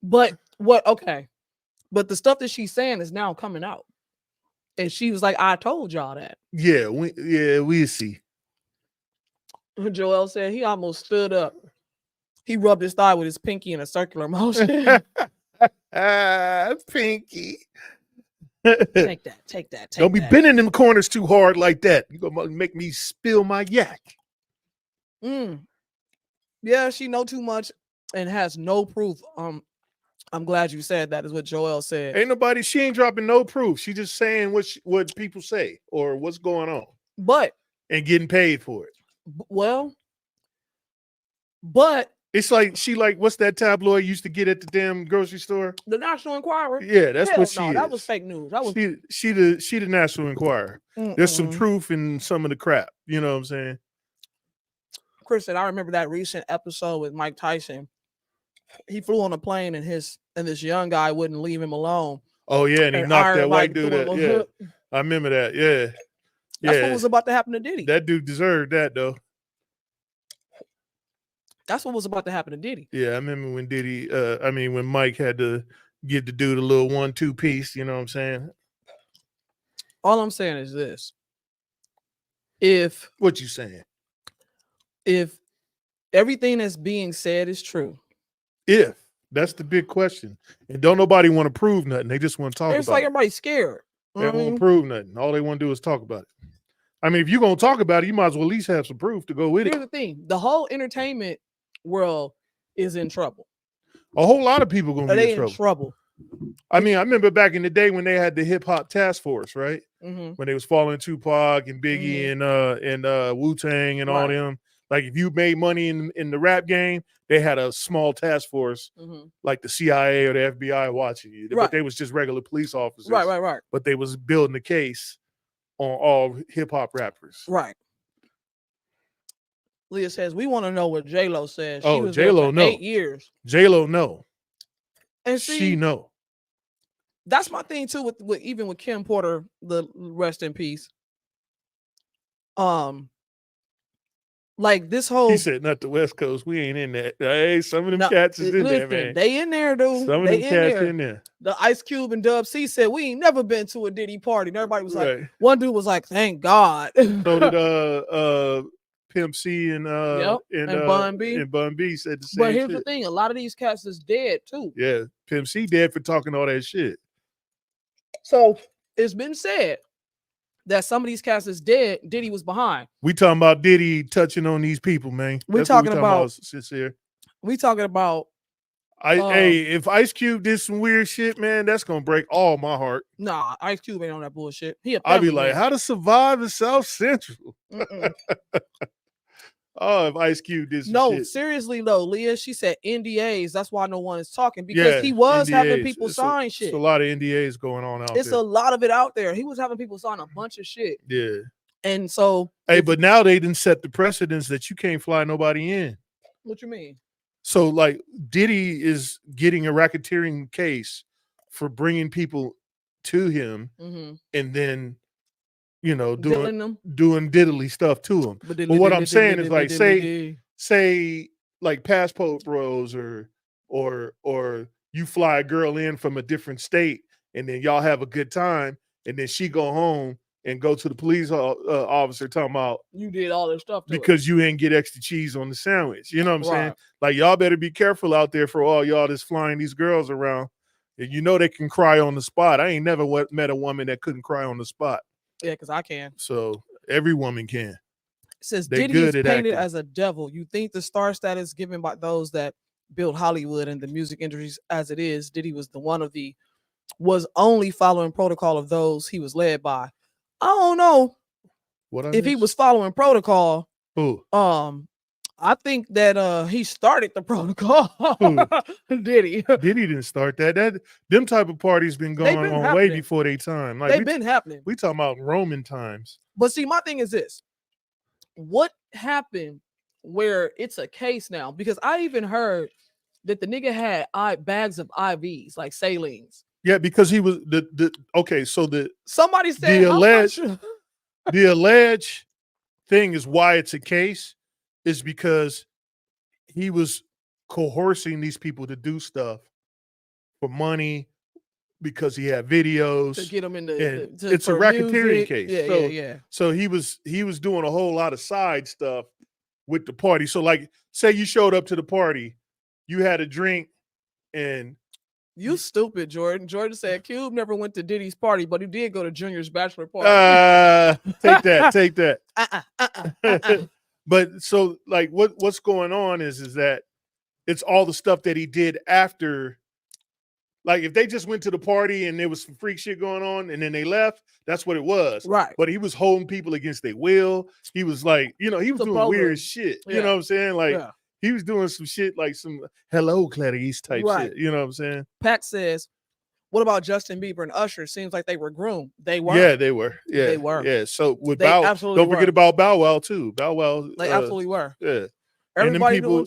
[SPEAKER 1] but what? Okay, but the stuff that she's saying is now coming out, and she was like, "I told y'all that."
[SPEAKER 2] Yeah, we'll see.
[SPEAKER 1] Joel said he almost stood up. He rubbed his thigh with his pinky in a circular motion.
[SPEAKER 2] Pinky.
[SPEAKER 1] Take that.
[SPEAKER 2] Don't be bending them corners too hard like that. You're gonna make me spill my yak.
[SPEAKER 1] Yeah, she know too much and has no proof. I'm glad you said that, is what Joel said.
[SPEAKER 2] She ain't dropping no proof. She just saying what people say or what's going on. And getting paid for it.
[SPEAKER 1] But
[SPEAKER 2] it's like what's that tabloid used to get at the damn grocery store?
[SPEAKER 1] The National Enquirer.
[SPEAKER 2] Yeah, that's what she is.
[SPEAKER 1] That was fake news. That was
[SPEAKER 2] she the National Enquirer. There's some truth in some of the crap. You know what I'm saying?
[SPEAKER 1] Chris said, I remember that recent episode with Mike Tyson. He flew on a plane and this young guy wouldn't leave him alone.
[SPEAKER 2] Oh yeah, and he knocked that white dude out. Yeah, I remember that. Yeah.
[SPEAKER 1] That's what was about to happen to Diddy.
[SPEAKER 2] That dude deserved that though.
[SPEAKER 1] That's what was about to happen to Diddy.
[SPEAKER 2] Yeah, I remember when when Mike had to get the dude a little 1-2 piece, you know what I'm saying?
[SPEAKER 1] All I'm saying is this.
[SPEAKER 2] What you saying?
[SPEAKER 1] If everything that's being said is true.
[SPEAKER 2] If that's the big question. And don't nobody want to prove nothing. They just want to talk about it.
[SPEAKER 1] It's like everybody's scared.
[SPEAKER 2] They won't prove nothing. All they want to do is talk about it. I mean, if you're going to talk about it, you might as well at least have some proof to go with it.
[SPEAKER 1] Here's the thing. The whole entertainment world is in trouble.
[SPEAKER 2] A whole lot of people going to be in
[SPEAKER 1] trouble.
[SPEAKER 2] I mean, I remember back in the day when they had the hip hop task force, right?
[SPEAKER 1] Mm-hmm.
[SPEAKER 2] When they was following Tupac and Biggie and Wu-Tang and all them. Like if you made money in the rap game, they had a small task force, like the CIA or the FBI watching you. But they was just regular police officers.
[SPEAKER 1] Right.
[SPEAKER 2] But they was building the case on all hip hop rappers.
[SPEAKER 1] Right. Leah says, we want to know what J-Lo says.
[SPEAKER 2] She was J-Lo know.
[SPEAKER 1] 8 years.
[SPEAKER 2] J-Lo know.
[SPEAKER 1] And she
[SPEAKER 2] know.
[SPEAKER 1] That's my thing too with even with Kim Porter, the rest in peace. Like this whole,
[SPEAKER 2] he said, not the West Coast. We ain't in that. Hey, some of them cats is in there, man.
[SPEAKER 1] They in there, dude.
[SPEAKER 2] Some of them cats in there.
[SPEAKER 1] The Ice Cube and Dub C said we ain't never been to a Diddy party. And everybody was like, one dude was like, "Thank God."
[SPEAKER 2] So did Pimp C and
[SPEAKER 1] Bun B.
[SPEAKER 2] And Bun B said the same.
[SPEAKER 1] But here's the thing: a lot of these cats is dead too.
[SPEAKER 2] Yeah, Pimp C dead for talking all that shit.
[SPEAKER 1] So it's been said that some of these cats is dead. Diddy was behind.
[SPEAKER 2] We talking about Diddy touching on these people, man.
[SPEAKER 1] We talking about
[SPEAKER 2] sincere.
[SPEAKER 1] We talking about.
[SPEAKER 2] Hey, if Ice Cube did some weird shit, man, that's gonna break all my heart.
[SPEAKER 1] Nah, Ice Cube ain't on that bullshit.
[SPEAKER 2] I'd be like, how to survive in South Central? Oh, if Ice Cube did some shit.
[SPEAKER 1] Seriously though, Leah, she said NDAs. That's why no one is talking, because he was NDAs. Having people sign shit.
[SPEAKER 2] It's a lot of NDAs going on out there.
[SPEAKER 1] It's a lot of it out there. He was having people sign a bunch of shit.
[SPEAKER 2] Yeah.
[SPEAKER 1] And so,
[SPEAKER 2] but now they didn't set the precedence that you can't fly nobody in.
[SPEAKER 1] What you mean?
[SPEAKER 2] So, like, Diddy is getting a racketeering case for bringing people to him, and then, doing diddly stuff to him. But what I'm saying is, like, say, like, passport bros, or you fly a girl in from a different state, and then y'all have a good time, and then she go home and go to the police officer talking about
[SPEAKER 1] you did all this stuff
[SPEAKER 2] because you ain't get extra cheese on the sandwich. You know what I'm saying? Like, y'all better be careful out there for all y'all that's flying these girls around. And they can cry on the spot. I ain't never met a woman that couldn't cry on the spot.
[SPEAKER 1] Yeah, because I can.
[SPEAKER 2] So every woman can.
[SPEAKER 1] It says Diddy is painted as a devil. You think the star status given by those that built Hollywood and the music industry as it is, Diddy was was only following protocol of those he was led by. I don't know if he was following protocol.
[SPEAKER 2] Who?
[SPEAKER 1] I think that he started the protocol. Diddy
[SPEAKER 2] didn't start that. Them type of parties been going on way
[SPEAKER 1] happening.
[SPEAKER 2] before they time. Like
[SPEAKER 1] They've been happening.
[SPEAKER 2] We talking about Roman times.
[SPEAKER 1] But see, my thing is this: what happened where it's a case now? Because I even heard that the nigga had bags of IVs, like salines.
[SPEAKER 2] Yeah, because he was okay. So
[SPEAKER 1] somebody said
[SPEAKER 2] the alleged thing is why it's a case is because he was coercing these people to do stuff for money because he had videos
[SPEAKER 1] to get them in
[SPEAKER 2] it's a racketeering case.
[SPEAKER 1] Yeah.
[SPEAKER 2] So he was doing a whole lot of side stuff with the party. So like, say you showed up to the party, you had a drink, and
[SPEAKER 1] you stupid, Jordan. Jordan said Cube never went to Diddy's party, but he did go to Junior's bachelor party.
[SPEAKER 2] Take that. But so like what's going on is that it's all the stuff that he did after. Like if they just went to the party and there was some freak shit going on and then they left, that's what it was.
[SPEAKER 1] Right.
[SPEAKER 2] But he was holding people against their will. He was like, he was doing weird shit. Yeah. You know what I'm saying? Like he was doing some shit like some hello Clarice type shit. You know what I'm saying?
[SPEAKER 1] Pat says, what about Justin Bieber and Usher? Seems like they were groomed. They were.
[SPEAKER 2] Yeah, they were. Yeah,
[SPEAKER 1] they were.
[SPEAKER 2] Yeah. So with don't forget about Bow Wow too. Bow Wow.
[SPEAKER 1] They absolutely were.
[SPEAKER 2] Yeah.
[SPEAKER 1] Everybody
[SPEAKER 2] and them people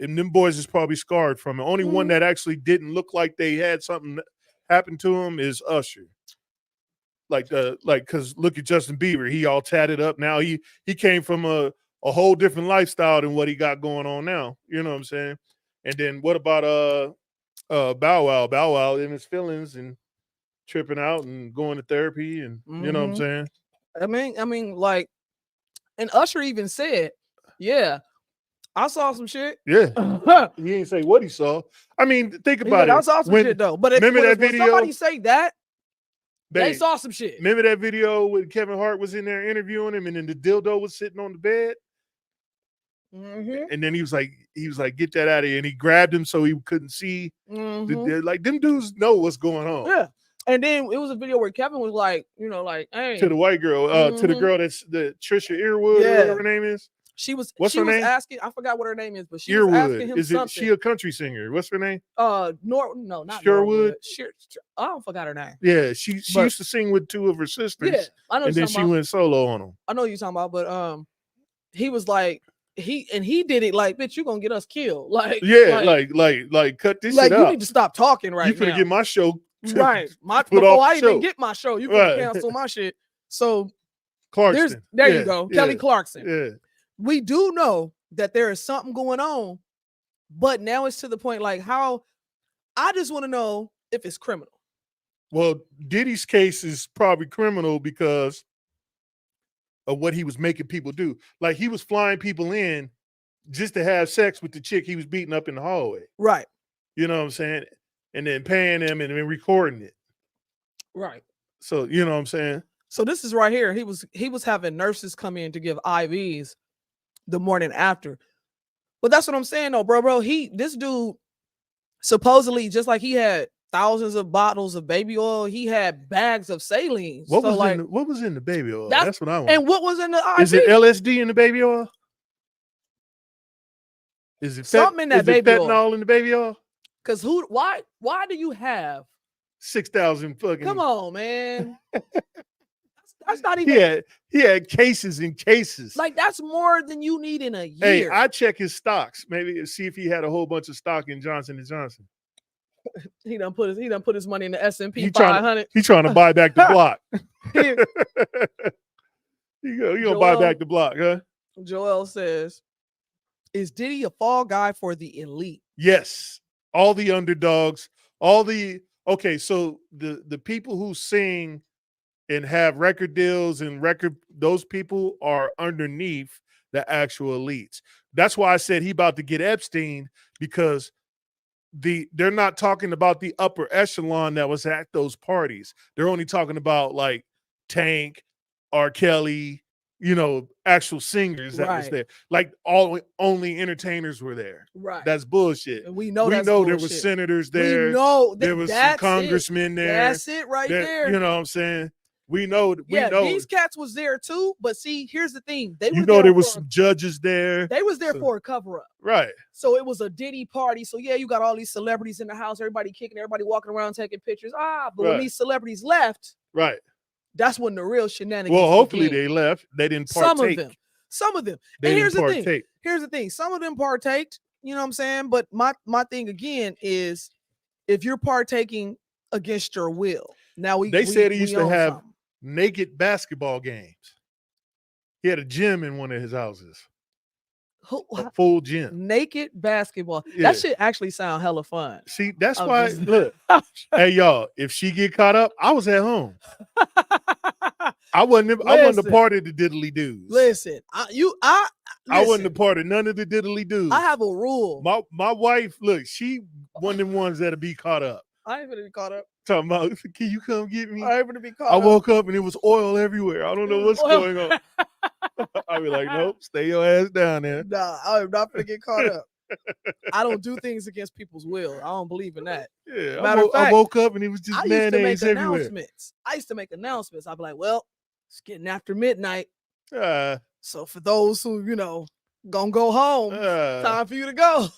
[SPEAKER 2] and them boys is probably scarred from it. Only one that actually didn't look like they had something happen to him is Usher. Because look at Justin Bieber. He all tatted up. Now he came from a whole different lifestyle than what he got going on now. You know what I'm saying? And then what about Bow Wow? Bow Wow in his feelings and tripping out and going to therapy and you know what I'm saying?
[SPEAKER 1] I mean, like, and Usher even said, yeah, I saw some shit.
[SPEAKER 2] Yeah. He ain't say what he saw. I mean, think about it.
[SPEAKER 1] I saw some shit though. But
[SPEAKER 2] remember that video?
[SPEAKER 1] When somebody say that, they saw some shit.
[SPEAKER 2] Remember that video when Kevin Hart was in there interviewing him and then the dildo was sitting on the bed? And then he was like, get that out of here. And he grabbed him so he couldn't see. Like them dudes know what's going on.
[SPEAKER 1] Yeah. And then it was a video where Kevin was like, hey.
[SPEAKER 2] To the white girl, to the girl that's the Trisha Earwood, or whatever her name is.
[SPEAKER 1] What's her name? Asking, I forgot what her name is, but she was asking him something.
[SPEAKER 2] She a country singer? What's her name?
[SPEAKER 1] No, not
[SPEAKER 2] Sherwood.
[SPEAKER 1] I forgot her name.
[SPEAKER 2] Yeah, she used to sing with two of her sisters.
[SPEAKER 1] Yeah, I know.
[SPEAKER 2] And then she went solo on them.
[SPEAKER 1] I know you're talking about, but he was like, he did it like, bitch, you gonna get us killed. Like,
[SPEAKER 2] yeah, like cut this shit out.
[SPEAKER 1] You need to stop talking right now.
[SPEAKER 2] You finna get my show.
[SPEAKER 1] Right. Before I even get my show, you can cancel my shit. So
[SPEAKER 2] Clarkson.
[SPEAKER 1] There you go. Kelly Clarkson.
[SPEAKER 2] Yeah.
[SPEAKER 1] We do know that there is something going on, but now it's to the point like how I just want to know if it's criminal.
[SPEAKER 2] Well, Diddy's case is probably criminal because of what he was making people do. Like he was flying people in just to have sex with the chick he was beating up in the hallway.
[SPEAKER 1] Right.
[SPEAKER 2] You know what I'm saying? And then paying them and then recording it.
[SPEAKER 1] Right.
[SPEAKER 2] So, you know what I'm saying?
[SPEAKER 1] So this is right here. He was having nurses come in to give IVs the morning after. But that's what I'm saying though, bro. This dude supposedly, just like he had thousands of bottles of baby oil, he had bags of saline.
[SPEAKER 2] What was in the baby oil? That's what I want.
[SPEAKER 1] And what was in the IV?
[SPEAKER 2] Is it LSD in the baby oil? Is it
[SPEAKER 1] something in that baby
[SPEAKER 2] fentanyl
[SPEAKER 1] oil?
[SPEAKER 2] In the baby oil?
[SPEAKER 1] Because why do you have
[SPEAKER 2] 6,000 fucking?
[SPEAKER 1] Come on, man. That's not even.
[SPEAKER 2] He had cases and cases.
[SPEAKER 1] Like that's more than you need in a year.
[SPEAKER 2] Hey, I check his stocks. Maybe see if he had a whole bunch of stock in Johnson & Johnson.
[SPEAKER 1] He done put his money in the S&P 500.
[SPEAKER 2] He's trying to buy back the block. You gonna buy back the block, huh?
[SPEAKER 1] Joel says, "Is Diddy a fall guy for the elite?"
[SPEAKER 2] Yes, all the underdogs, so the people who sing and have record deals and those people are underneath the actual elites. That's why I said he about to get Epstein, because they're not talking about the upper echelon that was at those parties. They're only talking about like Tank, R. Kelly, actual singers that was there. Like only entertainers were there.
[SPEAKER 1] Right.
[SPEAKER 2] That's bullshit.
[SPEAKER 1] And we know
[SPEAKER 2] there were senators there.
[SPEAKER 1] We know
[SPEAKER 2] there was some congressmen there.
[SPEAKER 1] That's it right there.
[SPEAKER 2] You know what I'm saying? We know.
[SPEAKER 1] These cats was there too. But see, here's the thing:
[SPEAKER 2] there was some judges there.
[SPEAKER 1] They was there for a cover up,
[SPEAKER 2] right?
[SPEAKER 1] So it was a Diddy party. So yeah, you got all these celebrities in the house, everybody kicking, everybody walking around taking pictures. But when these celebrities left,
[SPEAKER 2] right,
[SPEAKER 1] that's when the real shenanigans.
[SPEAKER 2] Well, hopefully
[SPEAKER 1] began.
[SPEAKER 2] they left. They didn't partake.
[SPEAKER 1] Some of them.
[SPEAKER 2] They
[SPEAKER 1] and
[SPEAKER 2] didn't partake.
[SPEAKER 1] Here's the thing. Some of them partaked. You know what I'm saying? But my thing again is, if you're partaking against your will. Now
[SPEAKER 2] they said he used to have naked basketball games. He had a gym in one of his houses. A full gym.
[SPEAKER 1] Naked basketball. Yeah. That shit actually sound hella fun.
[SPEAKER 2] See, that's why look. Hey y'all, if she get caught up, I was at home. I wasn't a part of the Diddly Doos.
[SPEAKER 1] Listen,
[SPEAKER 2] I wasn't a part of none of the Diddly Doos.
[SPEAKER 1] I have a rule.
[SPEAKER 2] My wife, look, she one of them ones that'll be caught up.
[SPEAKER 1] I ain't gonna be caught up.
[SPEAKER 2] Talking about, can you come get me?
[SPEAKER 1] I ain't gonna be caught
[SPEAKER 2] up.
[SPEAKER 1] I
[SPEAKER 2] woke up and it was oil everywhere. I don't know what's going on. I'll be like, nope, stay your ass down there.
[SPEAKER 1] Nah, I'm not gonna get caught up. I don't do things against people's will. I don't believe in that.
[SPEAKER 2] Yeah, I woke up and it was just mayonnaise everywhere.
[SPEAKER 1] I used to make announcements. I'd be like, well, it's getting after midnight. So for those who, gonna go home, time for you to go.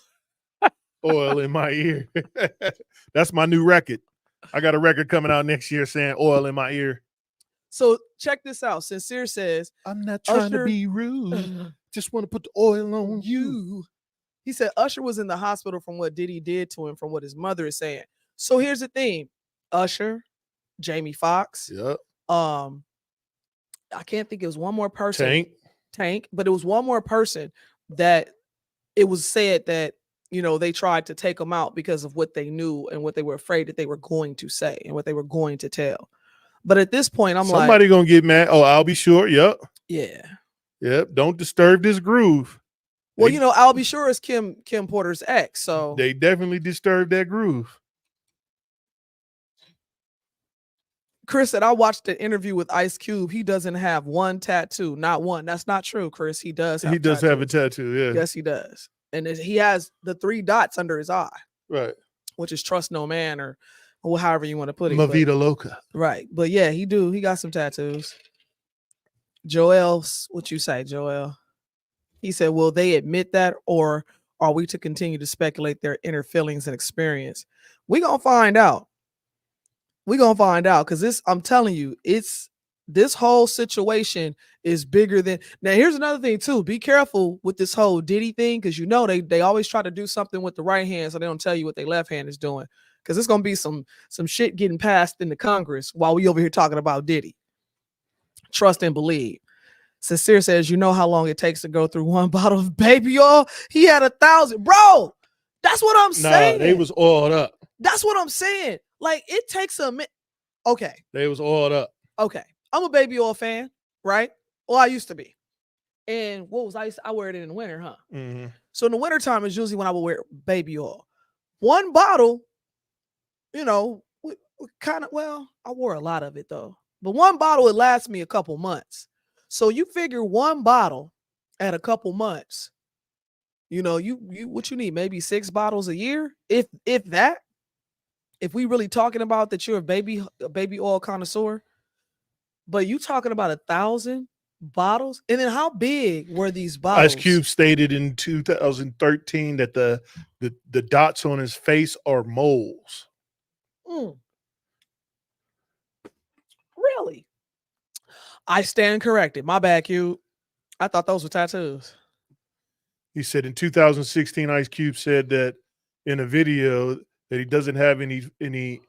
[SPEAKER 2] Oil in my ear. That's my new record. I got a record coming out next year saying oil in my ear.
[SPEAKER 1] So check this out. Sincere says,
[SPEAKER 2] I'm not trying to be rude. Just want to put the oil on you.
[SPEAKER 1] He said Usher was in the hospital from what Diddy did to him, from what his mother is saying. So here's the thing. Usher, Jamie Foxx.
[SPEAKER 2] Yep.
[SPEAKER 1] I can't think it was one more person.
[SPEAKER 2] Tank.
[SPEAKER 1] But it was one more person that it was said that, they tried to take him out because of what they knew and what they were afraid that they were going to say and what they were going to tell. But at this point,
[SPEAKER 2] somebody gonna get mad. Oh, I'll be sure. Yep.
[SPEAKER 1] Yeah.
[SPEAKER 2] Yep. Don't disturb this groove.
[SPEAKER 1] Well, I'll be sure is Kim Porter's ex. So
[SPEAKER 2] they definitely disturbed that groove.
[SPEAKER 1] Chris said, I watched an interview with Ice Cube. He doesn't have one tattoo. Not one. That's not true, Chris. He does have tattoos.
[SPEAKER 2] Have a tattoo, yeah.
[SPEAKER 1] Yes, he does. And he has the 3 dots under his eye.
[SPEAKER 2] Right.
[SPEAKER 1] Which is trust no man or however you want to put it.
[SPEAKER 2] La vida loca.
[SPEAKER 1] Right. But yeah, he got some tattoos. Joel, what you say, Joel? He said, will they admit that, or are we to continue to speculate their inner feelings and experience? We're going to find out. Because I'm telling you, this whole situation is bigger than. Now, here's another thing too. Be careful with this whole Diddy thing, because they always try to do something with the right hand, so they don't tell you what their left hand is doing. Because it's gonna be some shit getting passed in the Congress while we over here talking about Diddy. Trust and believe. Sincere says, how long it takes to go through one bottle of baby oil? He had 1,000, bro. That's what I'm saying.
[SPEAKER 2] They was oiled up.
[SPEAKER 1] That's what I'm saying. Like, it takes a minute. Okay.
[SPEAKER 2] They was oiled up.
[SPEAKER 1] Okay. I'm a baby oil fan, right? Well, I used to be. And what was I wear it in the winter, huh?
[SPEAKER 2] Mm-hmm.
[SPEAKER 1] So in the wintertime is usually when I would wear baby oil. One bottle, I wore a lot of it though. But one bottle, it lasts me a couple months. So you figure one bottle at a couple months, you what you need, maybe 6 bottles a year, if that. If we really talking about that you're a baby oil connoisseur, but you talking about 1,000 bottles, and then how big were these bottles?
[SPEAKER 2] Ice Cube stated in 2013 that the dots on his face are moles.
[SPEAKER 1] Really? I stand corrected. My bad, Cube. I thought those were tattoos.
[SPEAKER 2] He said in 2016, Ice Cube said that in a video that he doesn't have any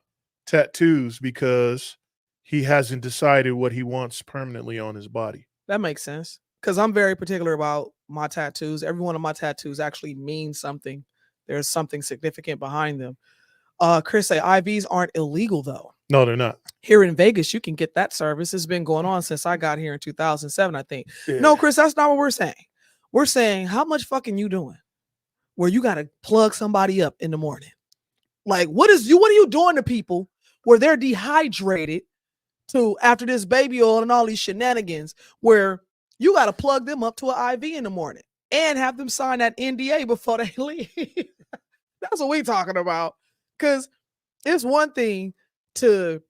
[SPEAKER 2] tattoos because he hasn't decided what he wants permanently on his body.
[SPEAKER 1] That makes sense. Because I'm very particular about my tattoos. Every one of my tattoos actually means something. There's something significant behind them. Chris say IVs aren't illegal though.
[SPEAKER 2] No, they're not.
[SPEAKER 1] Here in Vegas, you can get that service. It's been going on since I got here in 2007, I think.
[SPEAKER 2] Yeah.
[SPEAKER 1] No, Chris, that's not what we're saying. We're saying, how much fucking you doing where you got to plug somebody up in the morning? Like, what are you doing to people where they're dehydrated after this baby oil and all these shenanigans, where you got to plug them up to an IV in the morning and have them sign that NDA before they leave? That's what we talking about. Because it's one thing to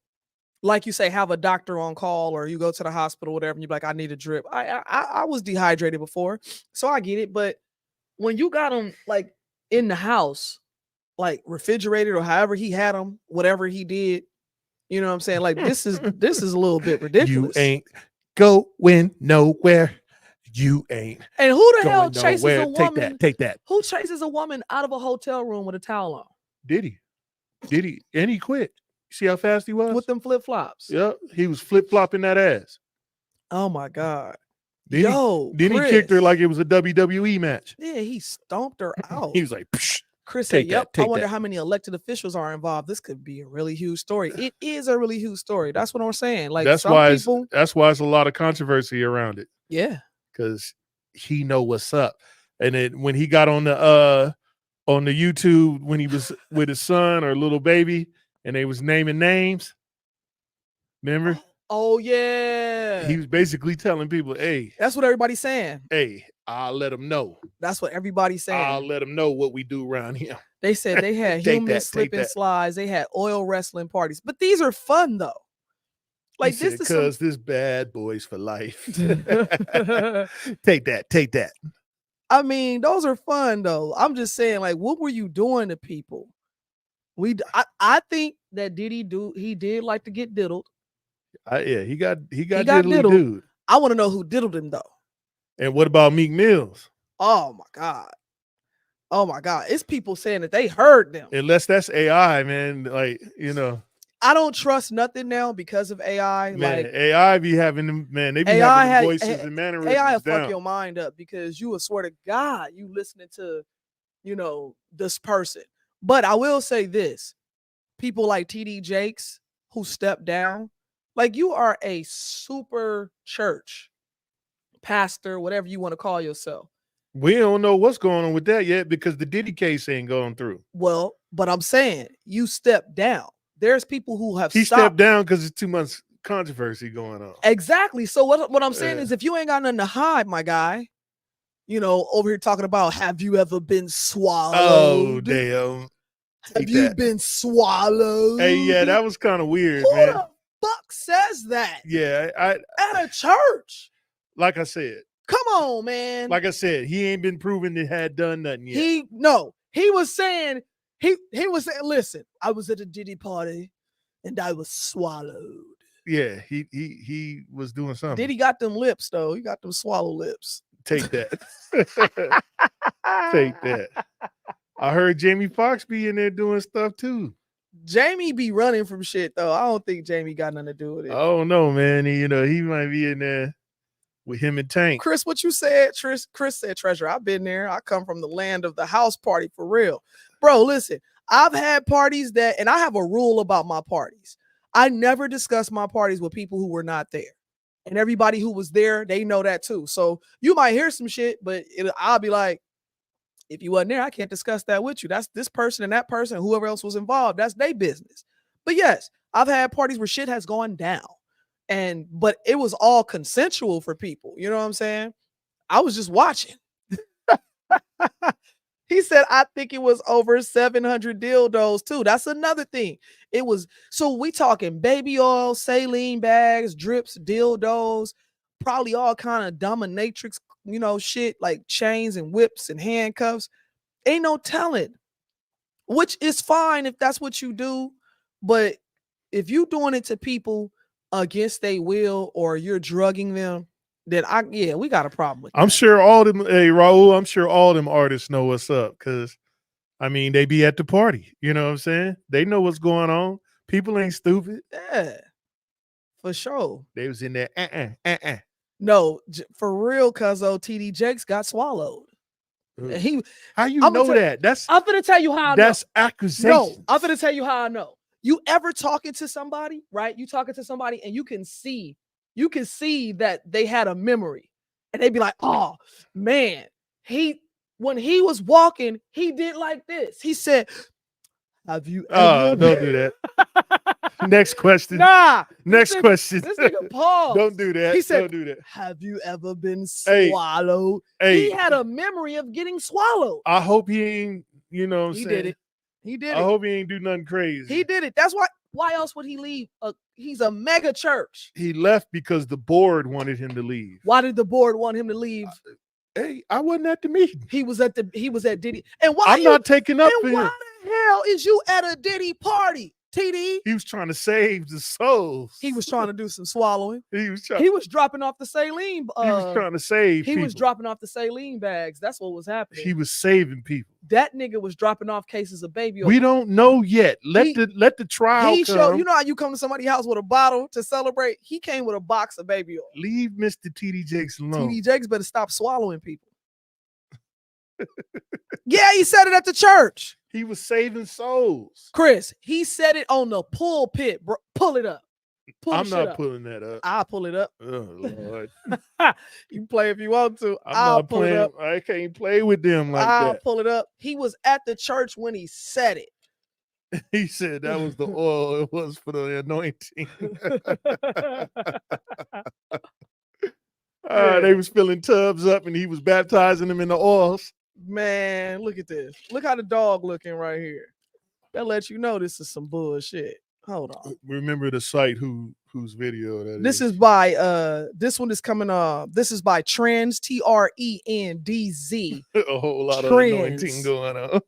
[SPEAKER 1] like you say, have a doctor on call, or you go to the hospital, whatever, and you're like, I need a drip. I was dehydrated before, so I get it. But when you got them like in the house, like refrigerated or however he had them, whatever he did, you know what I'm saying? Like this is a little bit ridiculous.
[SPEAKER 2] You ain't going nowhere. You ain't.
[SPEAKER 1] And who the
[SPEAKER 2] going
[SPEAKER 1] hell chases
[SPEAKER 2] nowhere.
[SPEAKER 1] a woman?
[SPEAKER 2] Take that.
[SPEAKER 1] Who chases a woman out of a hotel room with a towel on
[SPEAKER 2] Diddy, and he quit. See how fast he was
[SPEAKER 1] with them flip flops?
[SPEAKER 2] Yep, he was flip flopping that ass.
[SPEAKER 1] Oh my God.
[SPEAKER 2] Then
[SPEAKER 1] Yo,
[SPEAKER 2] he kicked her like it was a WWE match.
[SPEAKER 1] Yeah, he stomped her out.
[SPEAKER 2] He was like, Psh,
[SPEAKER 1] Chris
[SPEAKER 2] take
[SPEAKER 1] said, yep,
[SPEAKER 2] that,
[SPEAKER 1] I wonder how many elected officials are involved. This could be a really huge story. It is a really huge story. That's what I'm saying. Like
[SPEAKER 2] that's
[SPEAKER 1] some
[SPEAKER 2] why
[SPEAKER 1] people,
[SPEAKER 2] that's why it's a lot of controversy around it.
[SPEAKER 1] Yeah.
[SPEAKER 2] Because he know what's up. And then when he got on the YouTube when he was with his son or little baby and they was naming names. Remember?
[SPEAKER 1] Oh yeah.
[SPEAKER 2] He was basically telling people, hey.
[SPEAKER 1] That's what everybody's saying.
[SPEAKER 2] Hey, I'll let them know.
[SPEAKER 1] That's what everybody's saying.
[SPEAKER 2] I'll let them know what we do around here.
[SPEAKER 1] They said they had human slipping slides. They had oil wrestling parties. But these are fun though. Like this is
[SPEAKER 2] because this bad boys for life. Take that.
[SPEAKER 1] I mean, those are fun though. I'm just saying, like, what were you doing to people? I think that Diddy Do, he did like to get diddled.
[SPEAKER 2] Yeah, he got diddled. Dude.
[SPEAKER 1] I want to know who diddled him though.
[SPEAKER 2] And what about Meek Mills?
[SPEAKER 1] Oh my God. It's people saying that they heard them.
[SPEAKER 2] Unless that's AI, man. Like, you know.
[SPEAKER 1] I don't trust nothing now because of AI.
[SPEAKER 2] Man,
[SPEAKER 1] like
[SPEAKER 2] AI be having them, man. They be having voices and mannerisms.
[SPEAKER 1] AI will fuck your mind up because you will swear to God you listening to, you know, this person. But I will say this: people like TD Jakes who stepped down, like you are a super church pastor, whatever you want to call yourself.
[SPEAKER 2] We don't know what's going on with that yet because the Diddy case ain't going through.
[SPEAKER 1] Well, but I'm saying you stepped down. There's people who have
[SPEAKER 2] stepped down because it's too much controversy going on.
[SPEAKER 1] Exactly. So what I'm saying is if you ain't got nothing to hide, my guy, you know, over here talking about have you ever been swallowed?
[SPEAKER 2] Oh, damn.
[SPEAKER 1] Have you been swallowed?
[SPEAKER 2] Hey, yeah, that was kind of weird,
[SPEAKER 1] Who
[SPEAKER 2] man.
[SPEAKER 1] the fuck says that?
[SPEAKER 2] Yeah,
[SPEAKER 1] at a church.
[SPEAKER 2] Like I said.
[SPEAKER 1] Come on, man.
[SPEAKER 2] Like I said, he ain't been proven to had done nothing yet.
[SPEAKER 1] He was saying, listen, I was at a Diddy party and I was swallowed.
[SPEAKER 2] Yeah, he was doing something.
[SPEAKER 1] Diddy got them lips though. He got them swallow lips.
[SPEAKER 2] Take that. Take that. I heard Jamie Foxx be in there doing stuff too.
[SPEAKER 1] Jamie be running from shit though. I don't think Jamie got nothing to do with it.
[SPEAKER 2] I don't know, man. He might be in there with him and Tank.
[SPEAKER 1] Chris, what you said? Chris said, Treasure, I've been there. I come from the land of the house party for real. Bro, listen, I've had parties and I have a rule about my parties. I never discuss my parties with people who were not there. And everybody who was there, they know that too. So you might hear some shit, but I'll be like, if you wasn't there, I can't discuss that with you. That's this person and that person, whoever else was involved. That's their business. But yes, I've had parties where shit has gone down. But it was all consensual for people. You know what I'm saying? I was just watching. He said, I think it was over 700 dildos too. That's another thing. It was, so we talking baby oil, saline bags, drips, dildos, probably all kind of dominatrix, you know, shit like chains and whips and handcuffs. Ain't no telling, which is fine if that's what you do. But if you doing it to people against their will or you're drugging them, then we got a problem with that.
[SPEAKER 2] I'm sure all them, hey Raul, I'm sure all them artists know what's up because I mean they be at the party. You know what I'm saying? They know what's going on. People ain't stupid.
[SPEAKER 1] Yeah, for sure.
[SPEAKER 2] They was in there.
[SPEAKER 1] No, for real, cuzzo, TD Jakes got swallowed.
[SPEAKER 2] How you know that?
[SPEAKER 1] I'm gonna tell you how I know.
[SPEAKER 2] That's accusation.
[SPEAKER 1] No, I'm gonna tell you how I know. You ever talking to somebody, right? You talking to somebody and you can see that they had a memory and they be like, oh man, when he was walking, he did like this. He said, have you ever
[SPEAKER 2] don't do that. Next question. Next question.
[SPEAKER 1] This nigga paused.
[SPEAKER 2] Don't do that.
[SPEAKER 1] He said,
[SPEAKER 2] don't do that.
[SPEAKER 1] Have you ever been swallowed?
[SPEAKER 2] Hey.
[SPEAKER 1] He had a memory of getting swallowed.
[SPEAKER 2] I hope he ain't, you know what I'm saying?
[SPEAKER 1] He did it. He did
[SPEAKER 2] I
[SPEAKER 1] it.
[SPEAKER 2] hope he ain't do nothing crazy.
[SPEAKER 1] He did it. That's why else would he leave? He's a mega church.
[SPEAKER 2] He left because the board wanted him to leave.
[SPEAKER 1] Why did the board want him to leave?
[SPEAKER 2] Hey, I wasn't at the meeting.
[SPEAKER 1] He was at Diddy. And why
[SPEAKER 2] I'm not taking up for
[SPEAKER 1] and
[SPEAKER 2] him.
[SPEAKER 1] why the hell is you at a Diddy party, TD?
[SPEAKER 2] He was trying to save the souls.
[SPEAKER 1] He was trying to do some swallowing.
[SPEAKER 2] He was
[SPEAKER 1] dropping off the saline.
[SPEAKER 2] he was trying to save
[SPEAKER 1] He
[SPEAKER 2] people.
[SPEAKER 1] was dropping off the saline bags. That's what was happening.
[SPEAKER 2] He was saving people.
[SPEAKER 1] That nigga was dropping off cases of baby oil.
[SPEAKER 2] We don't know yet. Let the trial
[SPEAKER 1] He
[SPEAKER 2] come.
[SPEAKER 1] showed, you know how you come to somebody's house with a bottle to celebrate? He came with a box of baby oil.
[SPEAKER 2] Leave Mr. TD Jakes alone.
[SPEAKER 1] TD Jakes better stop swallowing people. Yeah, he said it at the church.
[SPEAKER 2] He was saving souls.
[SPEAKER 1] Chris, he said it on the pulpit, bro. Pull it up.
[SPEAKER 2] I'm not pulling that up.
[SPEAKER 1] I'll pull it up.
[SPEAKER 2] Oh, Lord.
[SPEAKER 1] You can play if you want to.
[SPEAKER 2] I'll
[SPEAKER 1] I'll pull it up.
[SPEAKER 2] I can't play with them like
[SPEAKER 1] I'll
[SPEAKER 2] that.
[SPEAKER 1] pull it up. He was at the church when he said it.
[SPEAKER 2] He said that was the oil. It was for the anointing. They was filling tubs up and he was baptizing them in the oils.
[SPEAKER 1] Man, look at this. Look how the dog looking right here. That lets you know this is some bullshit. Hold on.
[SPEAKER 2] Remember the site whose video that
[SPEAKER 1] This is by this one is coming this is by Trends, TRENDZ.
[SPEAKER 2] a whole lot of
[SPEAKER 1] Trends.
[SPEAKER 2] anointing going on.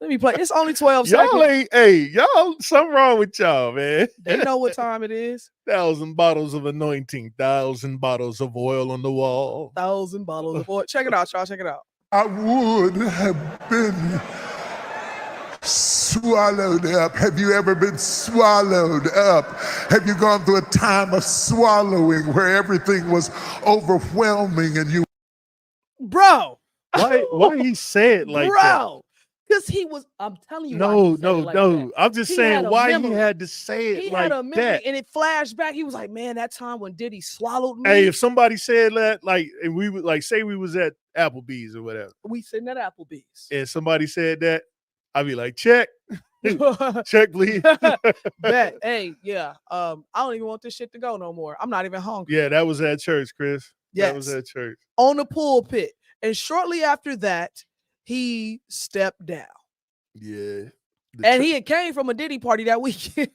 [SPEAKER 1] Let me play. It's only 12
[SPEAKER 2] Y'all
[SPEAKER 1] seconds.
[SPEAKER 2] y'all, something wrong with y'all, man.
[SPEAKER 1] They know what time it is.
[SPEAKER 2] 1,000 bottles of anointing, 1,000 bottles of oil on the wall.
[SPEAKER 1] 1,000 bottles of oil. Check it out, y'all. Check it out.
[SPEAKER 6] I would have been swallowed up. Have you ever been swallowed up? Have you gone through a time of swallowing where everything was overwhelming and you?
[SPEAKER 1] Bro.
[SPEAKER 2] Why he said like that?
[SPEAKER 1] Bro. Because he was, I'm telling you.
[SPEAKER 2] No.
[SPEAKER 1] That.
[SPEAKER 2] I'm just
[SPEAKER 1] He
[SPEAKER 2] saying
[SPEAKER 1] had a
[SPEAKER 2] why
[SPEAKER 1] memory.
[SPEAKER 2] he had to say it
[SPEAKER 1] He
[SPEAKER 2] like
[SPEAKER 1] had a memory,
[SPEAKER 2] that.
[SPEAKER 1] and it flashed back. He was like, man, that time when Diddy swallowed me.
[SPEAKER 2] Hey, if somebody said that, like, and we would like say we was at Applebee's or whatever,
[SPEAKER 1] we sitting at Applebee's.
[SPEAKER 2] and somebody said that, I'd be like, check, check, please.
[SPEAKER 1] Bet. Hey, yeah. I don't even want this shit to go no more. I'm not even hungry.
[SPEAKER 2] Yeah, that was at church, Chris.
[SPEAKER 1] Yes.
[SPEAKER 2] That was at church.
[SPEAKER 1] On the pulpit. And shortly after that, he stepped down.
[SPEAKER 2] Yeah.
[SPEAKER 1] And he had came from a Diddy party that weekend.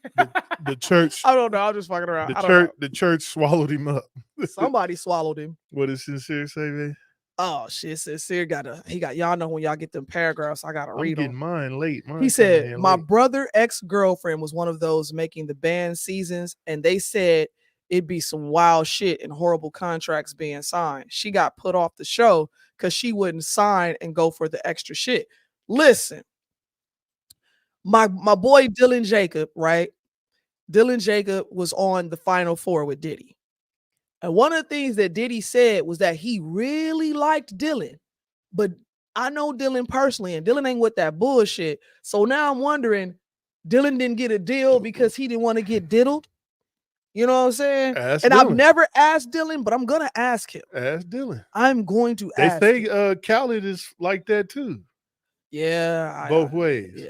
[SPEAKER 2] The church.
[SPEAKER 1] I don't know. I'm just fucking around.
[SPEAKER 2] The church swallowed him up.
[SPEAKER 1] Somebody swallowed him.
[SPEAKER 2] What does Sincere say, man?
[SPEAKER 1] Oh shit, Sincere y'all know when y'all get them paragraphs, I gotta read them.
[SPEAKER 2] Mine late.
[SPEAKER 1] He said, my brother ex-girlfriend was one of those making the band seasons, and they said it'd be some wild shit and horrible contracts being signed. She got put off the show because she wouldn't sign and go for the extra shit. Listen, my boy Dylan Jacob, right? Dylan Jacob was on the Final Four with Diddy. And one of the things that Diddy said was that he really liked Dylan, but I know Dylan personally, and Dylan ain't with that bullshit. So now I'm wondering, Dylan didn't get a deal because he didn't want to get diddled. You know what I'm saying?
[SPEAKER 2] Ask
[SPEAKER 1] and
[SPEAKER 2] Dylan.
[SPEAKER 1] I've never asked Dylan, but I'm gonna ask him.
[SPEAKER 2] Ask Dylan.
[SPEAKER 1] I'm going to ask.
[SPEAKER 2] They say Khaled is like that too.
[SPEAKER 1] Yeah,
[SPEAKER 2] both ways.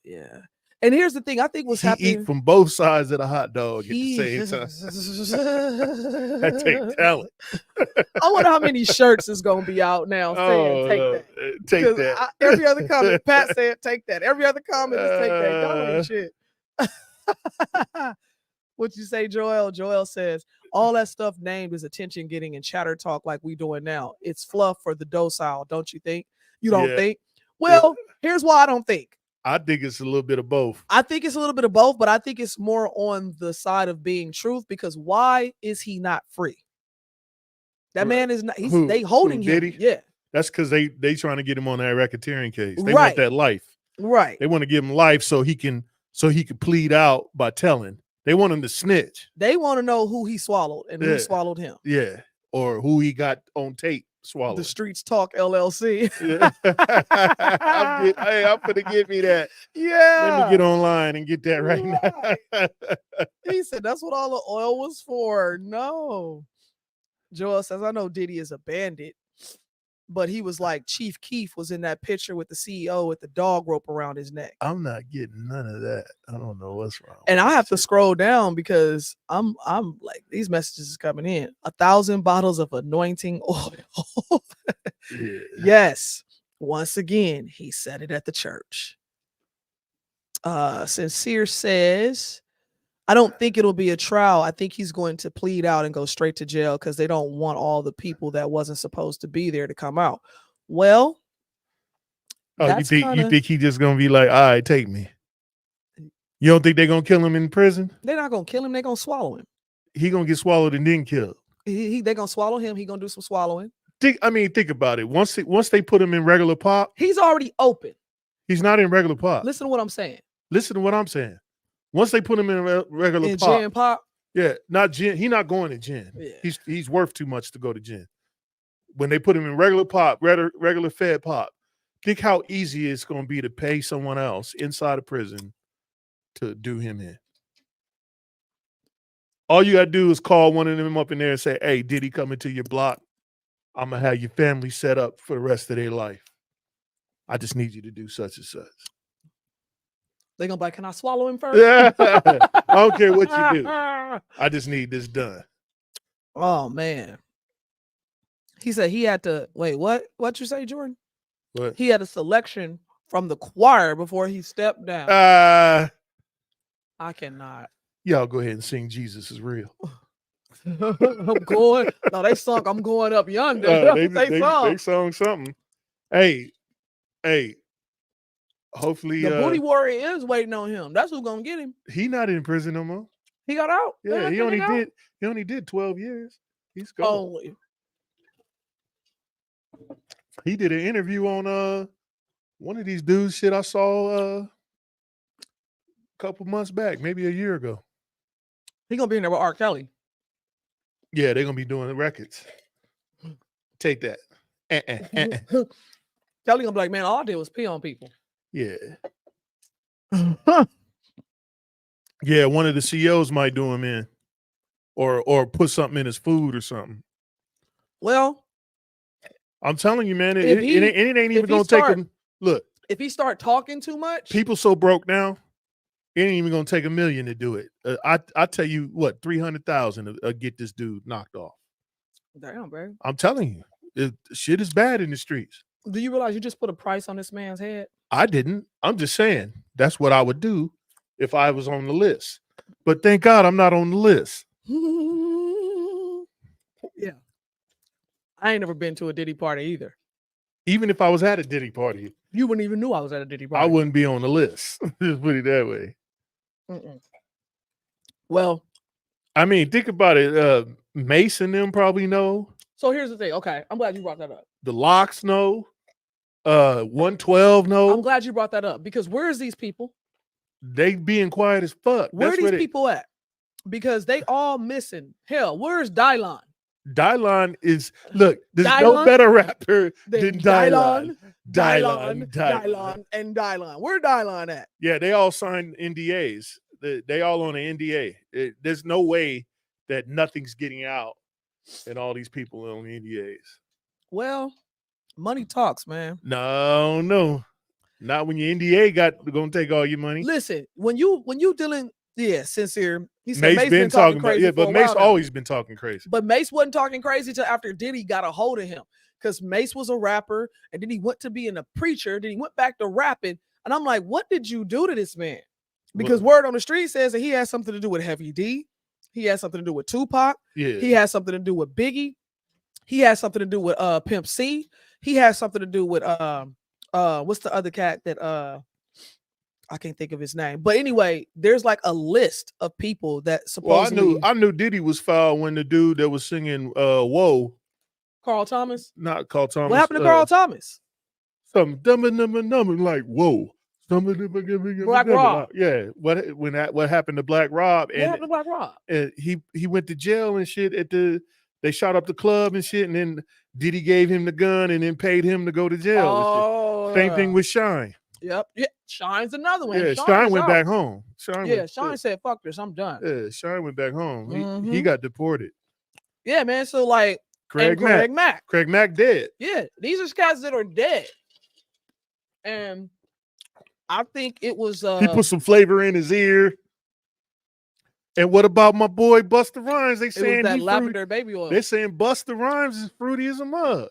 [SPEAKER 1] Yeah. And here's the thing: I think what's happening.
[SPEAKER 2] Eat from both sides of the hot dog at the same time. That take talent.
[SPEAKER 1] I wonder how many shirts is gonna be out now saying "take that."
[SPEAKER 2] Take that.
[SPEAKER 1] Every other comment, Pat said "take that." Every other comment is "take that." Y'all ain't shit. What you say, Joel? Joel says all that stuff named is attention getting and chatter talk like we doing now. It's fluff for the docile, don't you think? You don't think? Well, here's why I don't think.
[SPEAKER 2] I think it's a little bit of both.
[SPEAKER 1] I think it's a little bit of both, but I think it's more on the side of being truth, because why is he not free? That man is not. They holding him.
[SPEAKER 2] Diddy?
[SPEAKER 1] Yeah,
[SPEAKER 2] that's because they trying to get him on that racketeering case. They
[SPEAKER 1] Right.
[SPEAKER 2] want that life.
[SPEAKER 1] right.
[SPEAKER 2] They want to give him life so he can plead out by telling. They want him to snitch.
[SPEAKER 1] They want to know who he swallowed and who swallowed him.
[SPEAKER 2] Yeah, or who he got on tape swallowed.
[SPEAKER 1] The Streets Talk LLC.
[SPEAKER 2] Yeah. I'm gonna give me that.
[SPEAKER 1] Yeah.
[SPEAKER 2] Let me get online and get that right now.
[SPEAKER 1] He said that's what all the oil was for. No. Joel says, I know Diddy is a bandit, but he was like Chief Keef was in that picture with the CEO with the dog rope around his neck.
[SPEAKER 2] I'm not getting none of that. I don't know what's wrong.
[SPEAKER 1] And I have to scroll down because I'm like, these messages is coming in. 1,000 bottles of anointing oil.
[SPEAKER 2] Yeah.
[SPEAKER 1] Yes. Once again, he said it at the church. Sincere says, I don't think it'll be a trial. I think he's going to plead out and go straight to jail because they don't want all the people that wasn't supposed to be there to come out. Well,
[SPEAKER 2] you think he just gonna be like, all right, take me? You don't think they're gonna kill him in prison?
[SPEAKER 1] They're not gonna kill him. They're gonna swallow him.
[SPEAKER 2] He gonna get swallowed and then killed.
[SPEAKER 1] They're gonna swallow him. He gonna do some swallowing.
[SPEAKER 2] Think about it. Once they put him in regular pop,
[SPEAKER 1] he's already open.
[SPEAKER 2] He's not in regular pop.
[SPEAKER 1] Listen to what I'm saying.
[SPEAKER 2] Once they put him in regular
[SPEAKER 1] in
[SPEAKER 2] pop,
[SPEAKER 1] gin pop,
[SPEAKER 2] yeah, not gin. He's not going to gin.
[SPEAKER 1] Yeah.
[SPEAKER 2] He's worth too much to go to gin. When they put him in regular pop, regular fed pop, think how easy it's going to be to pay someone else inside of prison to do him in. All you got to do is call one of them up in there and say, hey, Diddy coming to your block? I'm going to have your family set up for the rest of their life. I just need you to do such and such.
[SPEAKER 1] They're going to be like, can I swallow him first?
[SPEAKER 2] Yeah. I don't care what you do. I just need this done.
[SPEAKER 1] Oh, man. He said he had to, wait, what? What'd you say, Jordan?
[SPEAKER 2] What?
[SPEAKER 1] He had a selection from the choir before he stepped down. I cannot.
[SPEAKER 2] Y'all go ahead and sing Jesus is Real.
[SPEAKER 1] I'm going. No, they sung I'm Going Up Yonder.
[SPEAKER 2] They sung something. Hey. Hopefully
[SPEAKER 1] the booty warrior is waiting on him. That's who's gonna get him.
[SPEAKER 2] He not in prison no more.
[SPEAKER 1] He got out.
[SPEAKER 2] Yeah, he only did 12 years. He's gone.
[SPEAKER 1] Only.
[SPEAKER 2] He did an interview on one of these dudes shit I saw a couple months back, maybe a year ago.
[SPEAKER 1] He gonna be in there with R. Kelly.
[SPEAKER 2] Yeah, they're gonna be doing the records. Take that.
[SPEAKER 1] Kelly gonna be like, man, all I did was pee on people.
[SPEAKER 2] Yeah. Yeah, one of the CEOs might do him in. Or put something in his food or something.
[SPEAKER 1] Well,
[SPEAKER 2] I'm telling you, man, it ain't even gonna take him. Look,
[SPEAKER 1] if he start talking too much,
[SPEAKER 2] people so broke now, it ain't even gonna take $1 million to do it. I tell you what, 300,000 to get this dude knocked off.
[SPEAKER 1] Damn, bro.
[SPEAKER 2] I'm telling you, shit is bad in the streets.
[SPEAKER 1] Do you realize you just put a price on this man's head?
[SPEAKER 2] I didn't. I'm just saying that's what I would do if I was on the list. But thank God I'm not on the list.
[SPEAKER 1] Yeah. I ain't never been to a Diddy party either.
[SPEAKER 2] Even if I was at a Diddy party,
[SPEAKER 1] you wouldn't even know I was at a Diddy party.
[SPEAKER 2] I wouldn't be on the list. Just put it that way.
[SPEAKER 1] Well,
[SPEAKER 2] I mean, think about it. Mace and them probably know.
[SPEAKER 1] So here's the thing. Okay, I'm glad you brought that up.
[SPEAKER 2] The Locks know. 112 know.
[SPEAKER 1] I'm glad you brought that up because where is these people?
[SPEAKER 2] They being quiet as fuck.
[SPEAKER 1] Where are these people at? Because they all missing. Hell, where's Dylon?
[SPEAKER 2] Dylon is, look, there's no better rapper than Dylon.
[SPEAKER 1] Dylon, and Dylon. Where Dylon at?
[SPEAKER 2] Yeah, they all signed NDAs. They all on an NDA. There's no way that nothing's getting out and all these people on NDAs.
[SPEAKER 1] Well, money talks, man.
[SPEAKER 2] No. Not when your NDA gonna take all your money.
[SPEAKER 1] Listen, when you dealing, Sincere. He said
[SPEAKER 2] Mace been talking crazy. But Mace always been talking crazy.
[SPEAKER 1] But Mace wasn't talking crazy until after Diddy got a hold of him. Because Mace was a rapper, and then he went to being a preacher, then he went back to rapping. And I'm like, what did you do to this man? Because word on the street says that he has something to do with Heavy D. He has something to do with Tupac.
[SPEAKER 2] Yeah.
[SPEAKER 1] He has something to do with Biggie. He has something to do with Pimp C. He has something to do with what's the other cat that I can't think of his name. But anyway, there's like a list of people that supposedly.
[SPEAKER 2] Well, I knew Diddy was foul when the dude that was singing "Whoa."
[SPEAKER 1] Carl Thomas?
[SPEAKER 2] Not Carl Thomas.
[SPEAKER 1] What happened to Carl Thomas?
[SPEAKER 2] Some number like whoa. Black
[SPEAKER 1] Rob.
[SPEAKER 2] Yeah. What happened to Black Rob?
[SPEAKER 1] What happened to Black Rob?
[SPEAKER 2] And he went to jail and shit they shot up the club and shit, and then Diddy gave him the gun and then paid him to go to jail.
[SPEAKER 1] Oh,
[SPEAKER 2] same thing with Shine.
[SPEAKER 1] Yep. Yeah. Shine's another one.
[SPEAKER 2] Yeah, Shine went back home.
[SPEAKER 1] Shine said, fuck this, I'm done.
[SPEAKER 2] Yeah, Shine went back home. He got deported.
[SPEAKER 1] Yeah, man. So like
[SPEAKER 2] Craig Mack dead.
[SPEAKER 1] Yeah, these are cats that are dead. And I think it was
[SPEAKER 2] he put some flavor in his ear. And what about my boy Busta Rhymes? They saying
[SPEAKER 1] that lavender baby oil.
[SPEAKER 2] They're saying Busta Rhymes is fruity as a mug.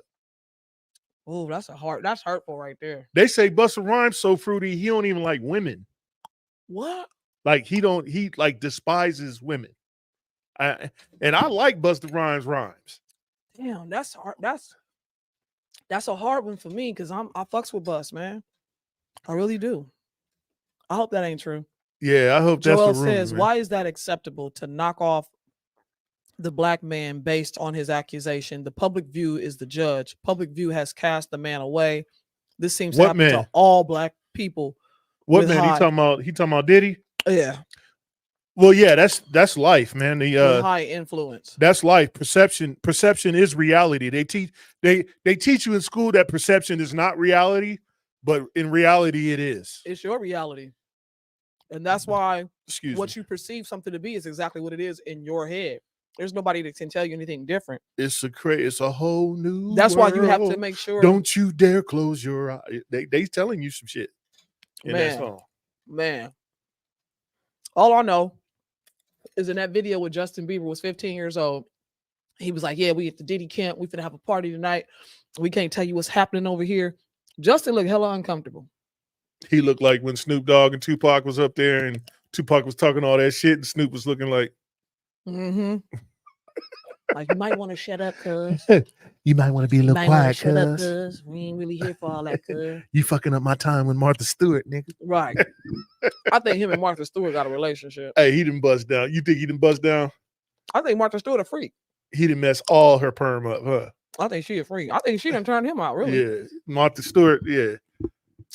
[SPEAKER 1] Oh, that's hurtful right there.
[SPEAKER 2] They say Busta Rhymes so fruity he don't even like women.
[SPEAKER 1] What?
[SPEAKER 2] Like he like despises women. And I like Busta Rhymes.
[SPEAKER 1] Damn, that's hard. That's a hard one for me because I fucks with Bust, man. I really do. I hope that ain't true.
[SPEAKER 2] Yeah, I hope that's
[SPEAKER 1] Joel
[SPEAKER 2] the rumor,
[SPEAKER 1] says,
[SPEAKER 2] man.
[SPEAKER 1] why is that acceptable to knock off the black man based on his accusation? The public view is the judge. Public view has cast the man away. This seems to happen to all black people.
[SPEAKER 2] What man? He talking about Diddy?
[SPEAKER 1] Yeah.
[SPEAKER 2] Well, yeah, that's life, man.
[SPEAKER 1] With high influence.
[SPEAKER 2] That's life. Perception is reality. They teach you in school that perception is not reality, but in reality it is.
[SPEAKER 1] It's your reality. And that's why
[SPEAKER 2] what
[SPEAKER 1] you perceive something to be is exactly what it is in your head. There's nobody that can tell you anything different.
[SPEAKER 2] It's a whole new
[SPEAKER 1] That's
[SPEAKER 2] world.
[SPEAKER 1] why you have to make sure.
[SPEAKER 2] Don't you dare close your eyes. They telling you some shit in that song.
[SPEAKER 1] Man. All I know is in that video with Justin Bieber was 15 years old. He was like, yeah, we at the Diddy camp. We finna have a party tonight. We can't tell you what's happening over here. Justin looked hella uncomfortable.
[SPEAKER 2] He looked like when Snoop Dogg and Tupac was up there and Tupac was talking all that shit and Snoop was looking like,
[SPEAKER 1] like, you might want to shut up, cuz.
[SPEAKER 2] You might want to be a little quiet, cuz.
[SPEAKER 1] We ain't really here for all that, cuz.
[SPEAKER 2] You fucking up my time with Martha Stewart, nigga.
[SPEAKER 1] Right. I think him and Martha Stewart got a relationship.
[SPEAKER 2] Hey, he didn't bust down. You think he didn't bust down?
[SPEAKER 1] I think Martha Stewart a freak.
[SPEAKER 2] He didn't mess all her perm up, huh?
[SPEAKER 1] I think she a freak. I think she done turned him out, really.
[SPEAKER 2] Yeah. Martha Stewart, yeah.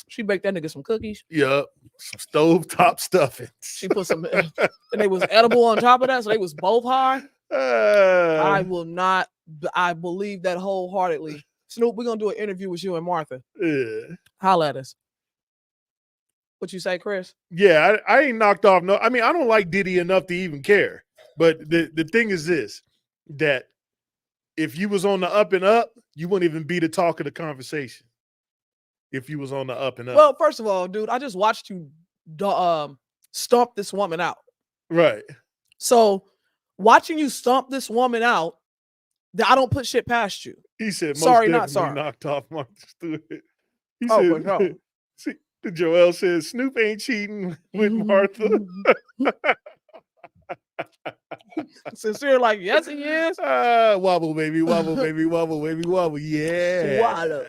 [SPEAKER 1] She baked that nigga some cookies.
[SPEAKER 2] Yup. Some stovetop stuffing.
[SPEAKER 1] She put some, and they was edible on top of that, so they was both high. I believe that wholeheartedly. Snoop, we're gonna do an interview with you and Martha.
[SPEAKER 2] Yeah.
[SPEAKER 1] Holla at us. What you say, Chris?
[SPEAKER 2] Yeah, I ain't knocked off. No, I mean, I don't like Diddy enough to even care. But the thing is this, that if you was on the up and up, you wouldn't even be the talk of the conversation. If you was on the up and up.
[SPEAKER 1] Well, first of all, dude, I just watched you stomp this woman out.
[SPEAKER 2] Right.
[SPEAKER 1] So watching you stomp this woman out, I don't put shit past you.
[SPEAKER 2] He said,
[SPEAKER 1] sorry, not sorry.
[SPEAKER 2] Knocked off Martha Stewart. He
[SPEAKER 1] for
[SPEAKER 2] said,
[SPEAKER 1] sure.
[SPEAKER 2] See, Joel says Snoop ain't cheating with Martha.
[SPEAKER 1] Sincere, like, yes, he is.
[SPEAKER 2] Wobble, baby, wobble, baby, wobble, baby, wobble. Yeah.
[SPEAKER 1] Wobble.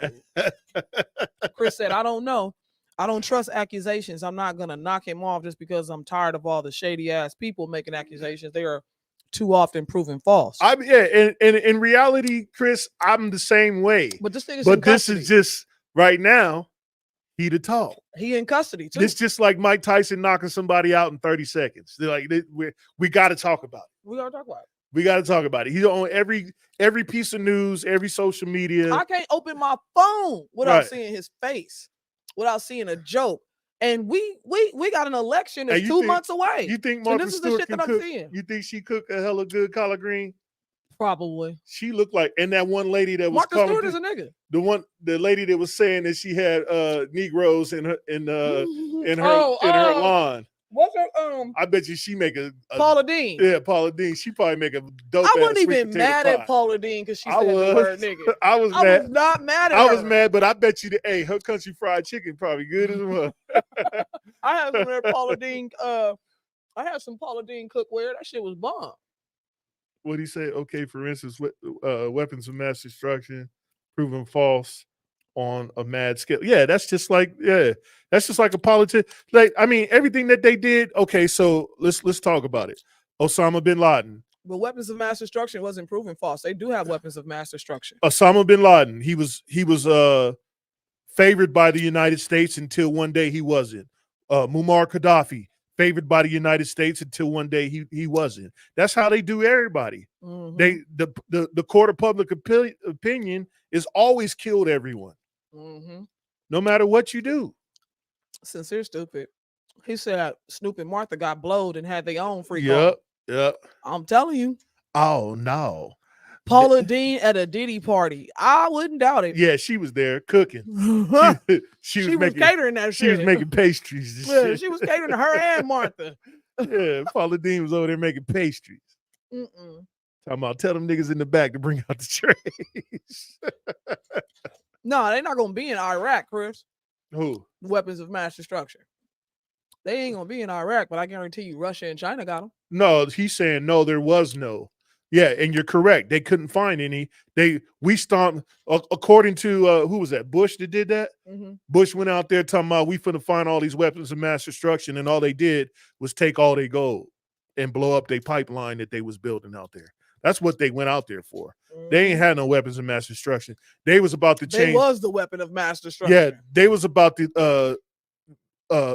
[SPEAKER 1] Chris said, I don't know. I don't trust accusations. I'm not going to knock him off just because I'm tired of all the shady ass people making accusations. They are too often proven false.
[SPEAKER 2] And in reality, Chris, I'm the same way.
[SPEAKER 1] But this thing is
[SPEAKER 2] this is just right now, he the talk.
[SPEAKER 1] He in custody too.
[SPEAKER 2] It's just like Mike Tyson knocking somebody out in 30 seconds. They're like, we got to talk about it.
[SPEAKER 1] We got to talk about it.
[SPEAKER 2] We got to talk about it. He's on every piece of news, every social media.
[SPEAKER 1] I can't open my phone without seeing his face, without seeing a joke. And we got an election that's 2 months away.
[SPEAKER 2] You think Martha
[SPEAKER 1] this is
[SPEAKER 2] Stewart
[SPEAKER 1] the shit that I'm seeing.
[SPEAKER 2] You think she cooked a hella good collard green?
[SPEAKER 1] Probably.
[SPEAKER 2] She looked like, and that one lady that was
[SPEAKER 1] Martha Stewart is a nigga.
[SPEAKER 2] The lady that was saying that she had Negroes in her lawn.
[SPEAKER 1] What's her
[SPEAKER 2] I bet you she make a
[SPEAKER 1] Paula Dean.
[SPEAKER 2] Yeah, Paula Dean. She probably make a dope.
[SPEAKER 1] I wasn't even mad at Paula Dean because she said the word nigga.
[SPEAKER 2] I was
[SPEAKER 1] not mad at her.
[SPEAKER 2] I was mad, but I bet you her country fried chicken probably good as well.
[SPEAKER 1] I had some of that Paula Dean. I had some Paula Dean cookware. That shit was bomb.
[SPEAKER 2] What he say? Okay, for instance, weapons of mass destruction proven false on a mad scale. Yeah, that's just like a politic. Like, I mean, everything that they did. Okay, so let's talk about it. Osama bin Laden.
[SPEAKER 1] But weapons of mass destruction wasn't proven false. They do have weapons of mass destruction.
[SPEAKER 2] Osama bin Laden. He was favored by the United States until one day he wasn't. Muammar Gaddafi. Favored by the United States until one day he wasn't. That's how they do everybody. Mm-hmm. The court of public opinion is always killed everyone. Mm-hmm. No matter what you do.
[SPEAKER 1] Sincere stupid. He said Snoop and Martha got blowed and had their own free
[SPEAKER 2] call. Yep.
[SPEAKER 1] I'm telling you.
[SPEAKER 2] Oh no.
[SPEAKER 1] Paula Dean at a Diddy party. I wouldn't doubt it.
[SPEAKER 2] Yeah, she was there cooking. she was
[SPEAKER 1] catering that shit.
[SPEAKER 2] She was making pastries.
[SPEAKER 1] Yeah, she was catering to her and Martha.
[SPEAKER 2] Yeah, Paula Dean was over there making pastries. Talking about tell them niggas in the back to bring out the trays.
[SPEAKER 1] No, they're not gonna be in Iraq, Chris.
[SPEAKER 2] Who?
[SPEAKER 1] Weapons of mass destruction. They ain't gonna be in Iraq, but I guarantee you, Russia and China got them.
[SPEAKER 2] No, he's saying no, there was no. Yeah, and you're correct. They couldn't find any. We stomped according to who was that? Bush that did that.
[SPEAKER 1] Mm-hmm.
[SPEAKER 2] Bush went out there talking about we finna find all these weapons of mass destruction, and all they did was take all their gold and blow up their pipeline that they was building out there. That's what they went out there for.
[SPEAKER 1] Mm-hmm.
[SPEAKER 2] They ain't had no weapons of mass destruction. They was about to change.
[SPEAKER 1] They was the weapon of mass destruction.
[SPEAKER 2] Yeah, they was about to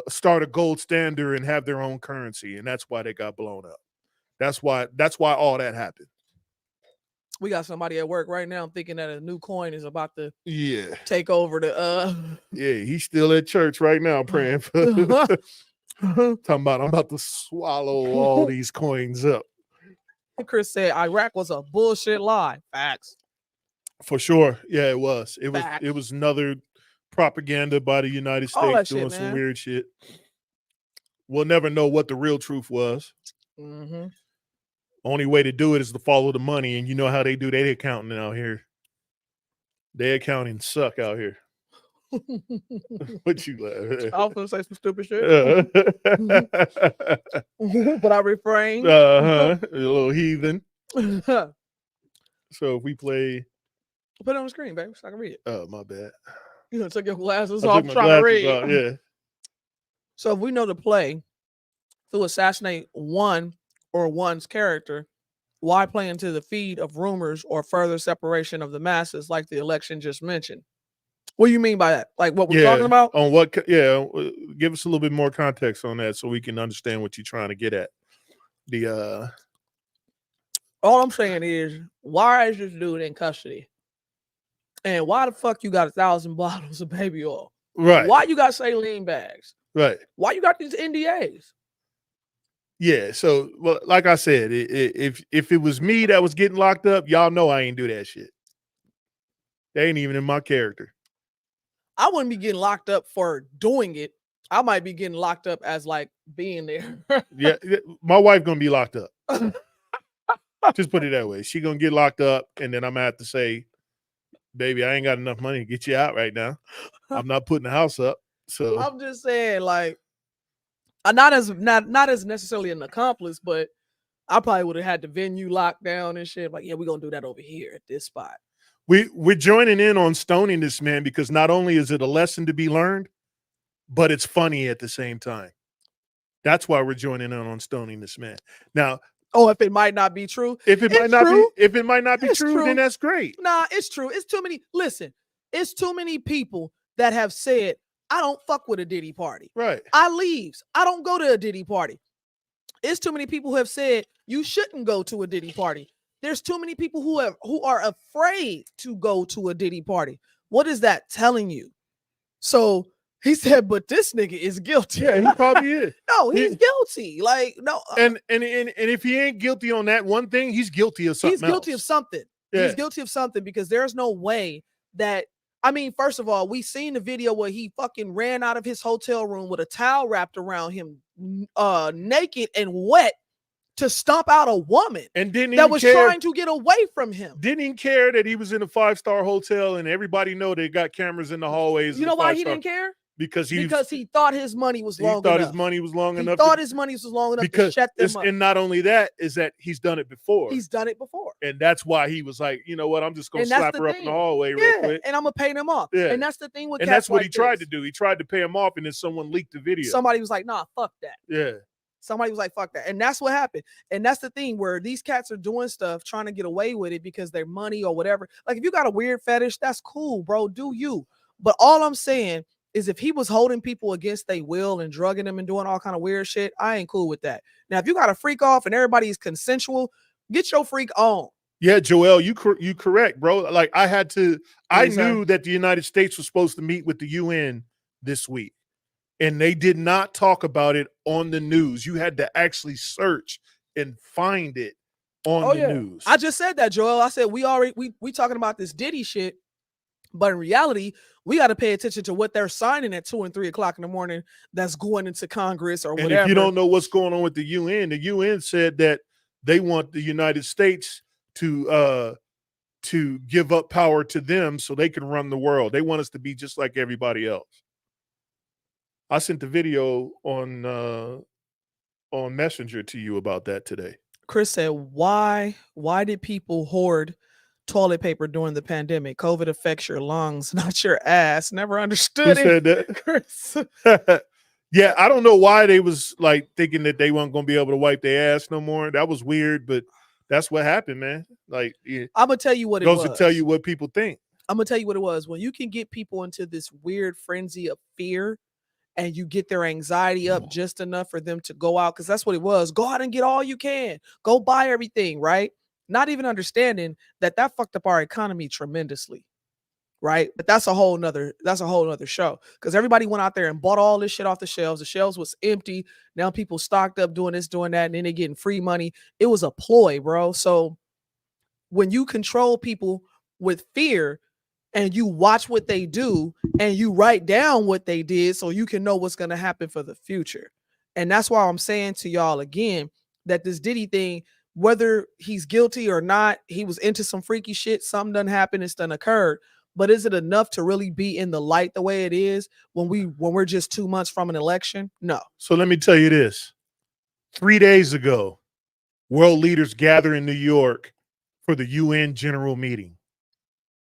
[SPEAKER 2] start a gold standard and have their own currency, and that's why they got blown up. That's why all that happened.
[SPEAKER 1] We got somebody at work right now thinking that a new coin is about to take over the
[SPEAKER 2] Yeah, he's still at church right now praying for talking about I'm about to swallow all these coins up.
[SPEAKER 1] Chris said Iraq was a bullshit lie. Facts.
[SPEAKER 2] For sure. Yeah, it was.
[SPEAKER 1] Facts.
[SPEAKER 2] It was another propaganda by the United States doing some weird shit. We'll never know what the real truth was.
[SPEAKER 1] Mm-hmm.
[SPEAKER 2] Only way to do it is to follow the money, and you know how they do their accounting out here. Their accounting suck out here. What you laugh?
[SPEAKER 1] I was gonna say some stupid shit, but I refrained.
[SPEAKER 2] A little heathen. So if we play,
[SPEAKER 1] put it on the screen, baby, so I can read it.
[SPEAKER 2] Oh, my bad.
[SPEAKER 1] You know, took your glasses
[SPEAKER 2] I
[SPEAKER 1] off
[SPEAKER 2] took my
[SPEAKER 1] trying to read.
[SPEAKER 2] glasses off, yeah.
[SPEAKER 1] So if we know the play to assassinate one or one's character, why play into the feed of rumors or further separation of the masses like the election just mentioned? What do you mean by that? Like what we're talking about?
[SPEAKER 2] On what? Yeah, give us a little bit more context on that so we can understand what you're trying to get at.
[SPEAKER 1] All I'm saying is, why is this dude in custody? And why the fuck you got 1,000 bottles of baby oil?
[SPEAKER 2] Right.
[SPEAKER 1] Why you got saline bags?
[SPEAKER 2] Right.
[SPEAKER 1] Why you got these NDAs?
[SPEAKER 2] Yeah. So, well, like I said, if it was me that was getting locked up, y'all know I ain't do that shit. They ain't even in my character.
[SPEAKER 1] I wouldn't be getting locked up for doing it. I might be getting locked up as like being there.
[SPEAKER 2] Yeah, my wife gonna be locked up. Just put it that way. She gonna get locked up, and then I'm gonna have to say, "Baby, I ain't got enough money to get you out right now. I'm not putting the house up." So
[SPEAKER 1] I'm just saying, like, I'm not as necessarily an accomplice, but I probably would have had the venue locked down and shit. Like, yeah, we're gonna do that over here at this spot.
[SPEAKER 2] We're joining in on stoning this man because not only is it a lesson to be learned, but it's funny at the same time. That's why we're joining in on stoning this man. Now,
[SPEAKER 1] if it might not be true,
[SPEAKER 2] if it might not be true, then that's great.
[SPEAKER 1] Nah, it's true. It's too many. Listen, it's too many people that have said, I don't fuck with a Diddy party.
[SPEAKER 2] Right.
[SPEAKER 1] I leaves. I don't go to a Diddy party. It's too many people who have said you shouldn't go to a Diddy party. There's too many people who are afraid to go to a Diddy party. What is that telling you? So he said, but this nigga is guilty.
[SPEAKER 2] Yeah, he probably is.
[SPEAKER 1] No, he's guilty. Like, no.
[SPEAKER 2] And if he ain't guilty on that one thing, he's guilty of something.
[SPEAKER 1] He's guilty of something.
[SPEAKER 2] Yeah.
[SPEAKER 1] He's guilty of something because there's no way that, I mean, first of all, we seen the video where he fucking ran out of his hotel room with a towel wrapped around him, naked and wet, to stomp out a woman
[SPEAKER 2] and
[SPEAKER 1] that was trying to get away from him.
[SPEAKER 2] Didn't even care that he was in a 5-star hotel and everybody know they got cameras in the hallways.
[SPEAKER 1] You know why he didn't care?
[SPEAKER 2] Because he
[SPEAKER 1] thought his money was long enough. He thought his money was long enough to shut them up.
[SPEAKER 2] And not only that, is that he's done it before.
[SPEAKER 1] He's done it before.
[SPEAKER 2] And that's why he was like, you know what, I'm just going to slap her up in the hallway real quick.
[SPEAKER 1] And I'm going to pay them off. Yeah. And that's the thing with
[SPEAKER 2] and
[SPEAKER 1] cats
[SPEAKER 2] that's what
[SPEAKER 1] like
[SPEAKER 2] he tried to do. He tried to pay him off and then someone leaked the video.
[SPEAKER 1] Somebody was like, nah, fuck that.
[SPEAKER 2] Yeah.
[SPEAKER 1] Somebody was like, fuck that. And that's what happened. And that's the thing where these cats are doing stuff, trying to get away with it because they're money or whatever. Like, if you got a weird fetish, that's cool, bro. Do you. But all I'm saying is if he was holding people against their will and drugging them and doing all kind of weird shit, I ain't cool with that. Now, if you got a freak off and everybody's consensual, get your freak on.
[SPEAKER 2] Yeah, Joel, you correct, bro. Like, I knew that the United States was supposed to meet with the UN this week. And they did not talk about it on the news. You had to actually search and find it on the news.
[SPEAKER 1] I just said that, Joel. I said we talking about this Diddy shit, but in reality, we got to pay attention to what they're signing at 2 and 3 o'clock in the morning. That's going into Congress or whatever.
[SPEAKER 2] And if you don't know what's going on with the UN said that they want the United States to give up power to them so they can run the world. They want us to be just like everybody else. I sent the video on Messenger to you about that today.
[SPEAKER 1] Chris said, why did people hoard toilet paper during the pandemic? COVID affects your lungs, not your ass. Never understood
[SPEAKER 2] Who
[SPEAKER 1] it.
[SPEAKER 2] said that?
[SPEAKER 1] Chris.
[SPEAKER 2] Yeah, I don't know why they was like thinking that they weren't going to be able to wipe their ass no more. That was weird, but that's what happened, man. Like,
[SPEAKER 1] I'm gonna tell you what it
[SPEAKER 2] goes
[SPEAKER 1] was.
[SPEAKER 2] to tell you what people think.
[SPEAKER 1] I'm gonna tell you what it was. When you can get people into this weird frenzy of fear, and you get their anxiety up just enough for them to go out, because that's what it was. Go out and get all you can. Go buy everything, right? Not even understanding that fucked up our economy tremendously, right? But that's a whole nother show, because everybody went out there and bought all this shit off the shelves. The shelves was empty. Now people stocked up doing this, doing that, and then they're getting free money. It was a ploy, bro. So when you control people with fear, and you watch what they do and you write down what they did so you can know what's going to happen for the future. And that's why I'm saying to y'all again that this Diddy thing, whether he's guilty or not, he was into some freaky shit, something done happened, it's done occurred. But is it enough to really be in the light the way it is when we're just 2 months from an election? No.
[SPEAKER 2] So let me tell you this. 3 days ago, world leaders gather in New York for the UN General Meeting.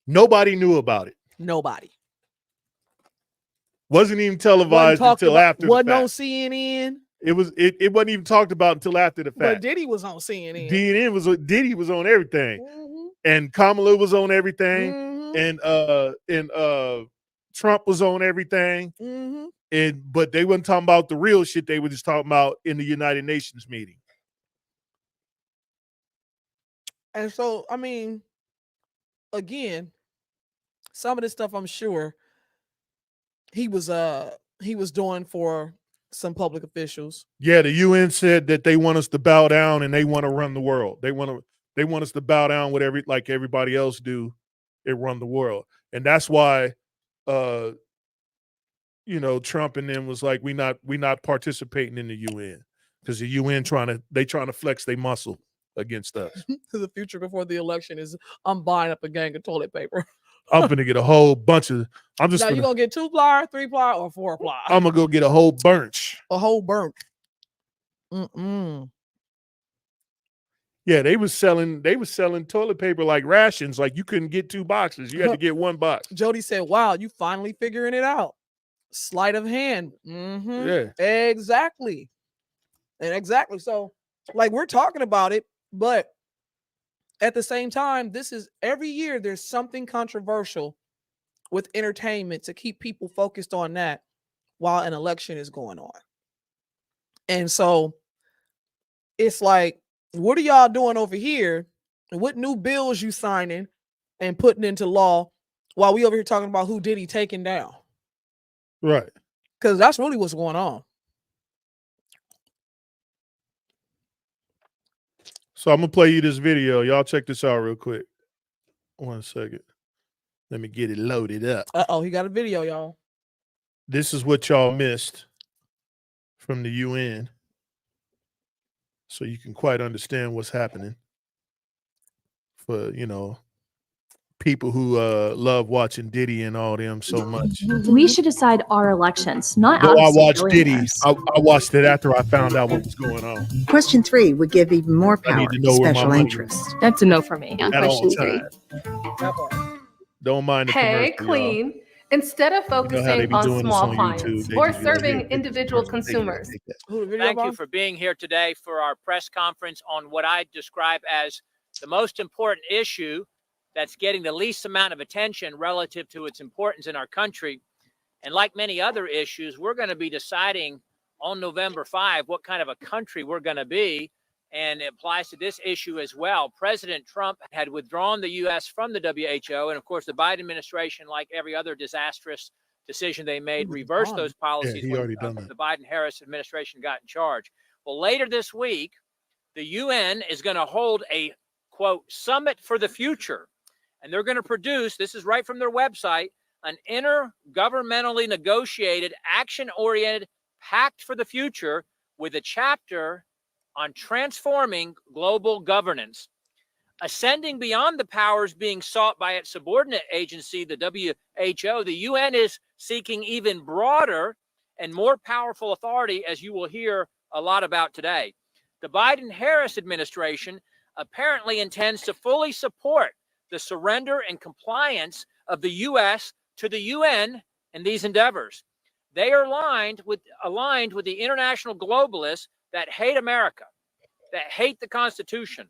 [SPEAKER 2] Nobody knew about it.
[SPEAKER 1] Nobody.
[SPEAKER 2] Wasn't even televised until after the fact.
[SPEAKER 1] Wasn't on CNN.
[SPEAKER 2] It wasn't even talked about until after the fact.
[SPEAKER 1] But Diddy was on CNN.
[SPEAKER 2] Diddy was on everything.
[SPEAKER 1] Mm-hmm.
[SPEAKER 2] And Kamala was on everything.
[SPEAKER 1] Mm-hmm.
[SPEAKER 2] And Trump was on everything.
[SPEAKER 1] Mm-hmm.
[SPEAKER 2] But they weren't talking about the real shit. They were just talking about in the United Nations meeting.
[SPEAKER 1] And so, I mean, again, some of this stuff I'm sure he was doing for some public officials.
[SPEAKER 2] Yeah, the UN said that they want us to bow down and they want to run the world. They want us to bow down with like everybody else do and run the world. And that's why Trump and them was like, we not participating in the UN, because the UN trying to flex their muscle against us.
[SPEAKER 1] The future before the election is I'm buying up a gang of toilet paper.
[SPEAKER 2] I'm gonna get a whole bunch of.
[SPEAKER 1] Now you gonna get 2-ply, 3-ply, or 4-ply?
[SPEAKER 2] I'm gonna go get a whole bunch.
[SPEAKER 1] A whole bunch.
[SPEAKER 2] Yeah, they was selling toilet paper like rations. Like you couldn't get 2 boxes. You had to get 1 box.
[SPEAKER 1] Jody said, "Wow, you finally figuring it out. Sleight of hand." Mm-hmm.
[SPEAKER 2] Yeah,
[SPEAKER 1] exactly. So, like, we're talking about it, but at the same time, this is every year there's something controversial with entertainment to keep people focused on that while an election is going on. And so it's like, what are y'all doing over here? And what new bills you signing and putting into law while we over here talking about who Diddy taking down?
[SPEAKER 2] right.
[SPEAKER 1] Because that's really what's going on.
[SPEAKER 2] So I'm gonna play you this video. Y'all check this out real quick. 1 second. Let me get it loaded up.
[SPEAKER 1] He got a video, y'all.
[SPEAKER 2] This is what y'all missed from the UN, so you can quite understand what's happening for people who love watching Diddy and all them so much.
[SPEAKER 7] We should decide our elections, not
[SPEAKER 2] No, I
[SPEAKER 7] out-of-state
[SPEAKER 2] watched Diddy.
[SPEAKER 7] billionaires.
[SPEAKER 2] I watched it after I found out what was going on.
[SPEAKER 8] Question 3 would give even more
[SPEAKER 2] I
[SPEAKER 8] power
[SPEAKER 2] need to
[SPEAKER 8] to
[SPEAKER 2] know where my
[SPEAKER 8] special
[SPEAKER 2] money
[SPEAKER 8] interests.
[SPEAKER 7] That's a no for me on
[SPEAKER 2] At all
[SPEAKER 7] question 3.
[SPEAKER 2] times. Don't mind the
[SPEAKER 9] Hey,
[SPEAKER 2] commercial,
[SPEAKER 9] Queen.
[SPEAKER 2] y'all.
[SPEAKER 9] Instead of
[SPEAKER 2] You know how they
[SPEAKER 9] focusing
[SPEAKER 2] be
[SPEAKER 9] on
[SPEAKER 2] doing this
[SPEAKER 9] small
[SPEAKER 2] on
[SPEAKER 9] clients
[SPEAKER 2] YouTube. They
[SPEAKER 9] or
[SPEAKER 2] just be like,
[SPEAKER 9] serving
[SPEAKER 2] "Hey,
[SPEAKER 9] individual
[SPEAKER 2] take that,
[SPEAKER 9] consumers,
[SPEAKER 2] take that."
[SPEAKER 1] Who the video
[SPEAKER 10] Thank you
[SPEAKER 1] about?
[SPEAKER 10] for being here today for our press conference on what I describe as the most important issue that's getting the least amount of attention relative to its importance in our country. And like many other issues, we're going to be deciding on November 5 what kind of a country we're going to be. And it applies to this issue as well. President Trump had withdrawn the U.S. from the WHO. And of course, the Biden administration, like every other disastrous decision they made, reversed those policies
[SPEAKER 2] he
[SPEAKER 10] when
[SPEAKER 2] already done that.
[SPEAKER 10] the Biden-Harris administration got in charge. Well, later this week, the UN is going to hold a, quote, summit for the future. And they're going to produce, this is right from their website, an intergovernmentally negotiated, action-oriented pact for the future with a chapter on transforming global governance. Ascending beyond the powers being sought by its subordinate agency, the WHO, the UN is seeking even broader and more powerful authority, as you will hear a lot about today. The Biden-Harris administration apparently intends to fully support the surrender and compliance of the U.S. to the UN in these endeavors. They are aligned with the international globalists that hate America, that hate the Constitution,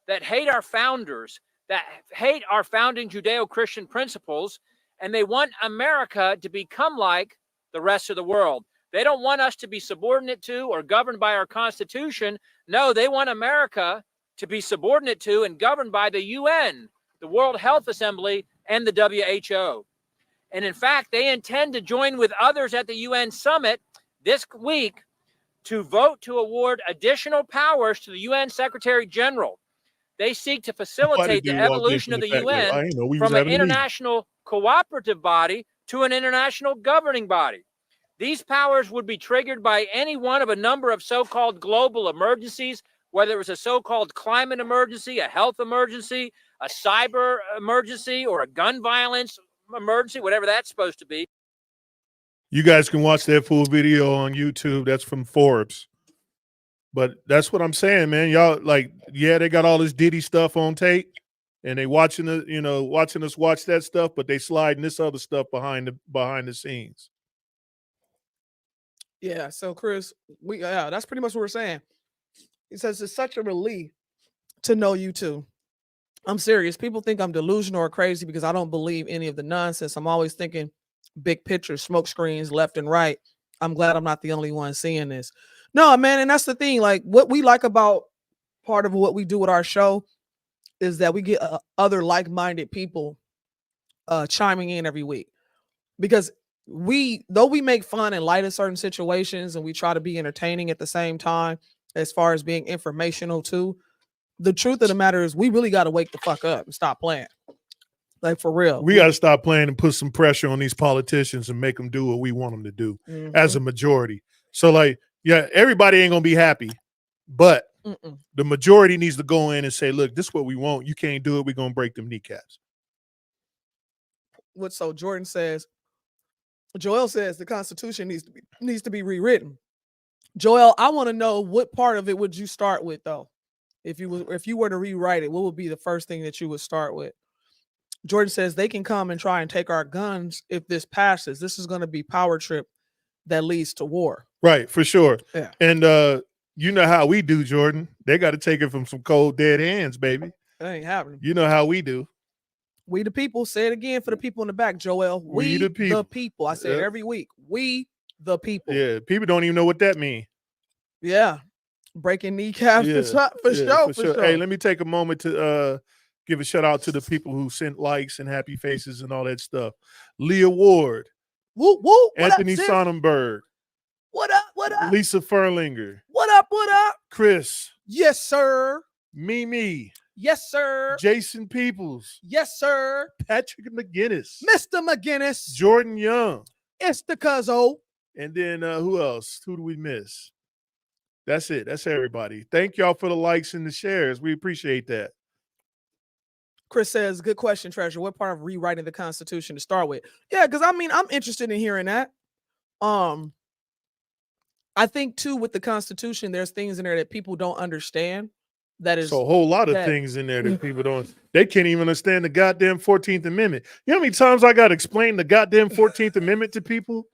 [SPEAKER 10] that hate our founders, that hate our founding Judeo-Christian principles, and they want America to become like the rest of the world. They don't want us to be subordinate to or governed by our Constitution. No, they want America to be subordinate to and governed by the UN, the World Health Assembly, and the WHO. And in fact, they intend to join with others at the UN summit this week to vote to award additional powers to the UN Secretary General. They seek to facilitate the evolution of the UN from an international cooperative body to an international governing body. These powers would be triggered by any one of a number of so-called global emergencies, whether it was a so-called climate emergency, a health emergency, a cyber emergency, or a gun violence emergency, whatever that's supposed to be.
[SPEAKER 2] You guys can watch that full video on YouTube. That's from Forbes. But that's what I'm saying, man. Y'all, like, yeah, they got all this Diddy stuff on tape, and they watching us watch that stuff, but they sliding this other stuff behind the scenes.
[SPEAKER 1] Yeah. So, Chris, that's pretty much what we're saying. He says it's such a relief to know you too. I'm serious. People think I'm delusional or crazy because I don't believe any of the nonsense. I'm always thinking big picture, smoke screens left and right. I'm glad I'm not the only one seeing this. No, man. And that's the thing. Like, what we like about part of what we do with our show is that we get other like-minded people chiming in every week, because though we make fun and light of certain situations and we try to be entertaining at the same time, as far as being informational too, the truth of the matter is we really got to wake the fuck up and stop playing. Like, for real.
[SPEAKER 2] We got to stop playing and put some pressure on these politicians and make them do what we want them to do as a majority. So, like, yeah, everybody ain't going to be happy, but the majority needs to go in and say, look, this is what we want. You can't do it. We're going to break them kneecaps.
[SPEAKER 1] So Joel says the Constitution needs to be rewritten. Joel, I want to know, what part of it would you start with, though? If you were to rewrite it, what would be the first thing that you would start with? Jordan says they can come and try and take our guns if this passes. This is going to be power trip that leads to war.
[SPEAKER 2] Right, for sure.
[SPEAKER 1] Yeah.
[SPEAKER 2] And you know how we do, Jordan. They got to take it from some cold, dead hands, baby.
[SPEAKER 1] That ain't happening.
[SPEAKER 2] You know how we do.
[SPEAKER 1] We the people. Say it again for the people in the back, Joel. We the people. I say it every week. We the people.
[SPEAKER 2] Yeah, people don't even know what that means.
[SPEAKER 1] Yeah. Breaking kneecaps for sure.
[SPEAKER 2] Hey, let me take a moment to give a shout out to the people who sent likes and happy faces and all that stuff. Leah Ward.
[SPEAKER 1] Woo, woo.
[SPEAKER 2] Anthony Sonnenberg.
[SPEAKER 1] What up? What up?
[SPEAKER 2] Lisa Furlinger.
[SPEAKER 1] What up? What up?
[SPEAKER 2] Chris.
[SPEAKER 1] Yes, sir.
[SPEAKER 2] Mimi.
[SPEAKER 1] Yes, sir.
[SPEAKER 2] Jason Peoples.
[SPEAKER 1] Yes, sir.
[SPEAKER 2] Patrick McGinnis.
[SPEAKER 1] Mr. McGinnis.
[SPEAKER 2] Jordan Young.
[SPEAKER 1] It's the cuzzo.
[SPEAKER 2] And then who else? Who do we miss? That's it. That's everybody. Thank y'all for the likes and the shares. We appreciate that.
[SPEAKER 1] Chris says, good question, Treasure. What part of rewriting the Constitution to start with? Yeah, because I mean, I'm interested in hearing that. I think too, with the Constitution, there's things in there that people don't understand. That is
[SPEAKER 2] so a whole lot of things in there that people don't. They can't even understand the goddamn 14th Amendment. You know how many times I got to explain the goddamn 14th Amendment to people?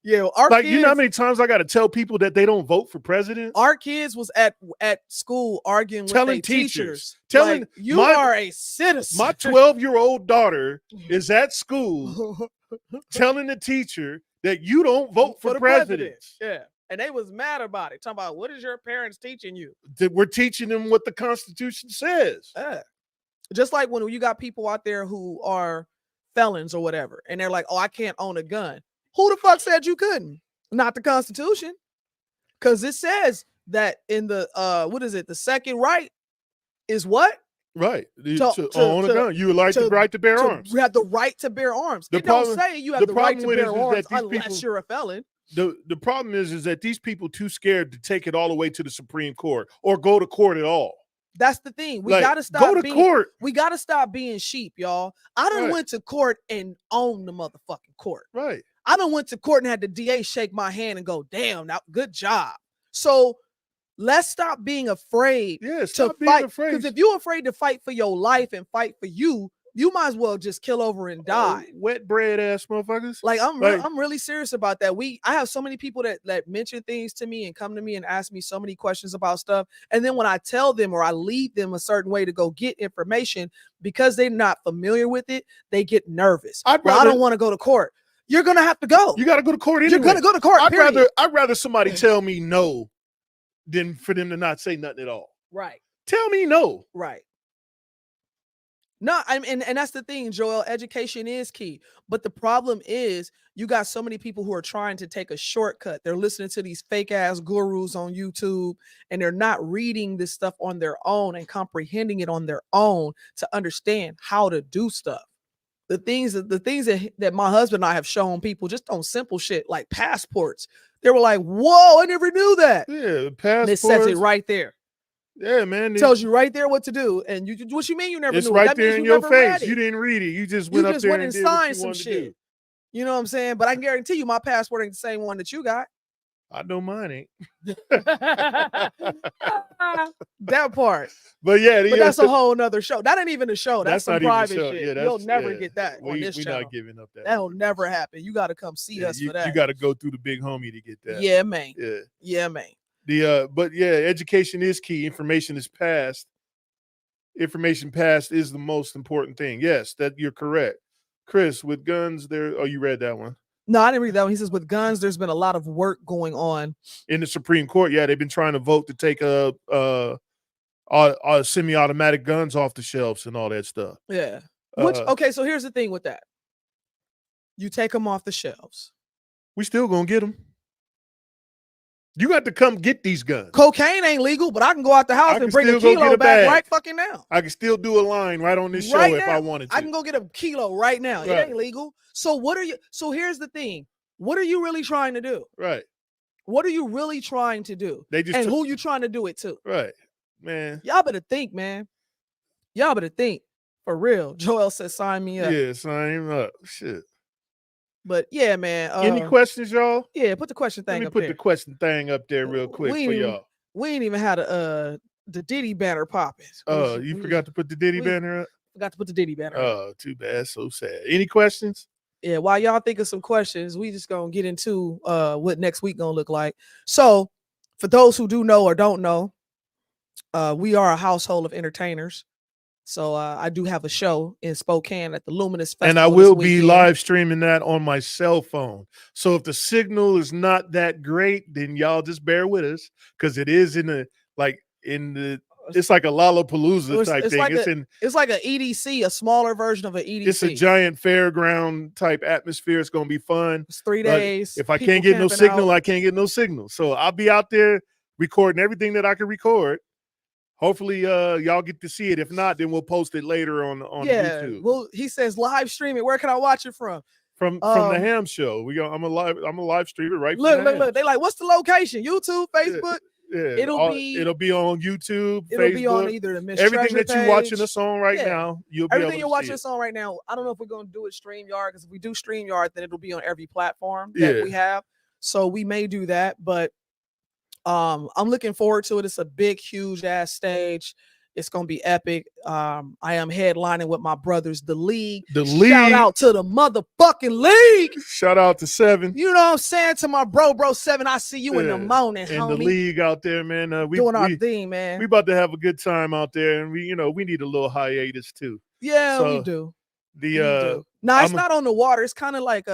[SPEAKER 1] Yeah,
[SPEAKER 2] you know how many times I got to tell people that they don't vote for president?
[SPEAKER 1] Our kids was at school arguing with their teachers.
[SPEAKER 2] Telling
[SPEAKER 1] like, you are a citizen.
[SPEAKER 2] My 12-year-old daughter is at school telling the teacher that you don't vote for president.
[SPEAKER 1] Yeah. And they was mad about it. Talking about, what is your parents teaching you?
[SPEAKER 2] That we're teaching them what the Constitution says.
[SPEAKER 1] Just like when you got people out there who are felons or whatever, and they're like, oh, I can't own a gun. Who the fuck said you couldn't? Not the Constitution. Because it says that in the, the second right is what?
[SPEAKER 2] Right. To own a gun. You would like the right to bear arms.
[SPEAKER 1] You have the right to bear arms. It don't say you have the right to bear arms unless you're a felon.
[SPEAKER 2] The problem is that these people too scared to take it all the way to the Supreme Court or go to court at all.
[SPEAKER 1] That's the thing. We gotta stop.
[SPEAKER 2] Go to court.
[SPEAKER 1] We gotta stop being sheep, y'all. I done went to court and owned the motherfucking court.
[SPEAKER 2] Right.
[SPEAKER 1] I done went to court and had the DA shake my hand and go, damn, now good job. So let's stop being afraid
[SPEAKER 2] Yeah,
[SPEAKER 1] to
[SPEAKER 2] stop being
[SPEAKER 1] fight.
[SPEAKER 2] afraid.
[SPEAKER 1] Because if you're afraid to fight for your life and fight for you, you might as well just kill over and die.
[SPEAKER 2] Wet bread ass motherfuckers.
[SPEAKER 1] Like I'm really serious about that. I have so many people that mention things to me and come to me and ask me so many questions about stuff. And then when I tell them or I lead them a certain way to go get information, because they're not familiar with it, they get nervous. I don't want to go to court. You're gonna have to go.
[SPEAKER 2] You got to go to court anyway.
[SPEAKER 1] You're gonna go to court.
[SPEAKER 2] I'd rather somebody tell me no than for them to not say nothing at all.
[SPEAKER 1] Right.
[SPEAKER 2] Tell me no.
[SPEAKER 1] Right. No, and that's the thing, Joel. Education is key. But the problem is you got so many people who are trying to take a shortcut. They're listening to these fake ass gurus on YouTube, and they're not reading this stuff on their own and comprehending it on their own to understand how to do stuff. The things that my husband and I have shown people just on simple shit like passports. They were like, whoa, I never knew that.
[SPEAKER 2] Yeah, passports.
[SPEAKER 1] And it says it right there.
[SPEAKER 2] Yeah, man.
[SPEAKER 1] Tells you right there what to do. And you what you mean you never knew?
[SPEAKER 2] It's right
[SPEAKER 1] that
[SPEAKER 2] there in your face. You didn't read it. You just went up there and signed some shit.
[SPEAKER 1] You know what I'm saying? But I can guarantee you my passport ain't the same one that you got.
[SPEAKER 2] I know mine ain't.
[SPEAKER 1] That part.
[SPEAKER 2] But yeah,
[SPEAKER 1] but that's a whole nother show. That ain't even a show. That's some private shit.
[SPEAKER 2] Yeah,
[SPEAKER 1] you'll never get that on this channel.
[SPEAKER 2] We're not giving up that.
[SPEAKER 1] That'll never happen. You got to come see us for that.
[SPEAKER 2] You got to go through the big homie to get that.
[SPEAKER 1] Yeah, man.
[SPEAKER 2] Yeah,
[SPEAKER 1] man.
[SPEAKER 2] But yeah, education is key. Information is passed. Information passed is the most important thing. Yes, that you're correct. Chris, with guns, you read that one.
[SPEAKER 1] No, I didn't read that one. He says with guns, there's been a lot of work going on
[SPEAKER 2] in the Supreme Court. Yeah, they've been trying to vote to take semi-automatic guns off the shelves and all that stuff.
[SPEAKER 1] Yeah. Okay, so here's the thing with that. You take them off the shelves.
[SPEAKER 2] We still gonna get them. You got to come get these guns.
[SPEAKER 1] Cocaine ain't legal, but I can go out the house and bring a kilo back right fucking now.
[SPEAKER 2] I can still do a line right on this show if I wanted to.
[SPEAKER 1] I can go get a kilo right now. Right. It ain't legal. So so here's the thing. What are you really trying to do?
[SPEAKER 2] Right.
[SPEAKER 1] What are you really trying to do? Who you trying to do it to?
[SPEAKER 2] Right. Man.
[SPEAKER 1] Y'all better think, man. Y'all better think. For real. Joel says sign me up.
[SPEAKER 2] Yeah, sign him up. Shit.
[SPEAKER 1] But yeah, man.
[SPEAKER 2] Any questions, y'all?
[SPEAKER 1] Yeah, put the question thing up there.
[SPEAKER 2] Let me put the question thing up there real quick for y'all.
[SPEAKER 1] We ain't even had the Diddy banner popping.
[SPEAKER 2] Oh, you forgot to put the Diddy banner up?
[SPEAKER 1] Forgot to put the Diddy banner up.
[SPEAKER 2] Oh, too bad. So sad. Any questions?
[SPEAKER 1] Yeah, while y'all think of some questions, we just gonna get into what next week gonna look like. So for those who do know or don't know, we are a household of entertainers. So I do have a show in Spokane at the Luminous Festival.
[SPEAKER 2] And I will be live streaming that on my cell phone. So if the signal is not that great, then y'all just bear with us because it is it's like a Lollapalooza type thing.
[SPEAKER 1] It's like an EDC, a smaller version of an EDC.
[SPEAKER 2] It's a giant fairground type atmosphere. It's gonna be fun.
[SPEAKER 1] It's 3 days.
[SPEAKER 2] If I can't get no signal, I can't get no signal. So I'll be out there recording everything that I can record. Hopefully, y'all get to see it. If not, then we'll post it later on YouTube.
[SPEAKER 1] Well, he says live stream it. Where can I watch it from?
[SPEAKER 2] From the Ham Show. I'm a live streamer right.
[SPEAKER 1] Look. They like, what's the location? YouTube, Facebook.
[SPEAKER 2] Yeah.
[SPEAKER 1] It'll be on
[SPEAKER 2] YouTube.
[SPEAKER 1] It'll
[SPEAKER 2] Facebook,
[SPEAKER 1] be on either the Miss
[SPEAKER 2] everything
[SPEAKER 1] Treasure
[SPEAKER 2] that you're watching us on right now. You'll be
[SPEAKER 1] everything
[SPEAKER 2] able
[SPEAKER 1] you're
[SPEAKER 2] to
[SPEAKER 1] watching
[SPEAKER 2] see
[SPEAKER 1] us on right now. I don't know if we're gonna do it StreamYard because if we do StreamYard, then it'll be on every platform that we have. So we may do that, but I'm looking forward to it. It's a big, huge ass stage. It's gonna be epic. I am headlining with my brothers, the League. Shout out to the motherfucking League.
[SPEAKER 2] Shout out to 7.
[SPEAKER 1] You know what I'm saying? To my bro 7. I see you in the morning,
[SPEAKER 2] and
[SPEAKER 1] homie.
[SPEAKER 2] The League out there, man. We
[SPEAKER 1] doing our thing, man.
[SPEAKER 2] We about to have a good time out there, and we need a little hiatus too.
[SPEAKER 1] Yeah, we do.
[SPEAKER 2] No,
[SPEAKER 1] it's not on the water. It's kind of like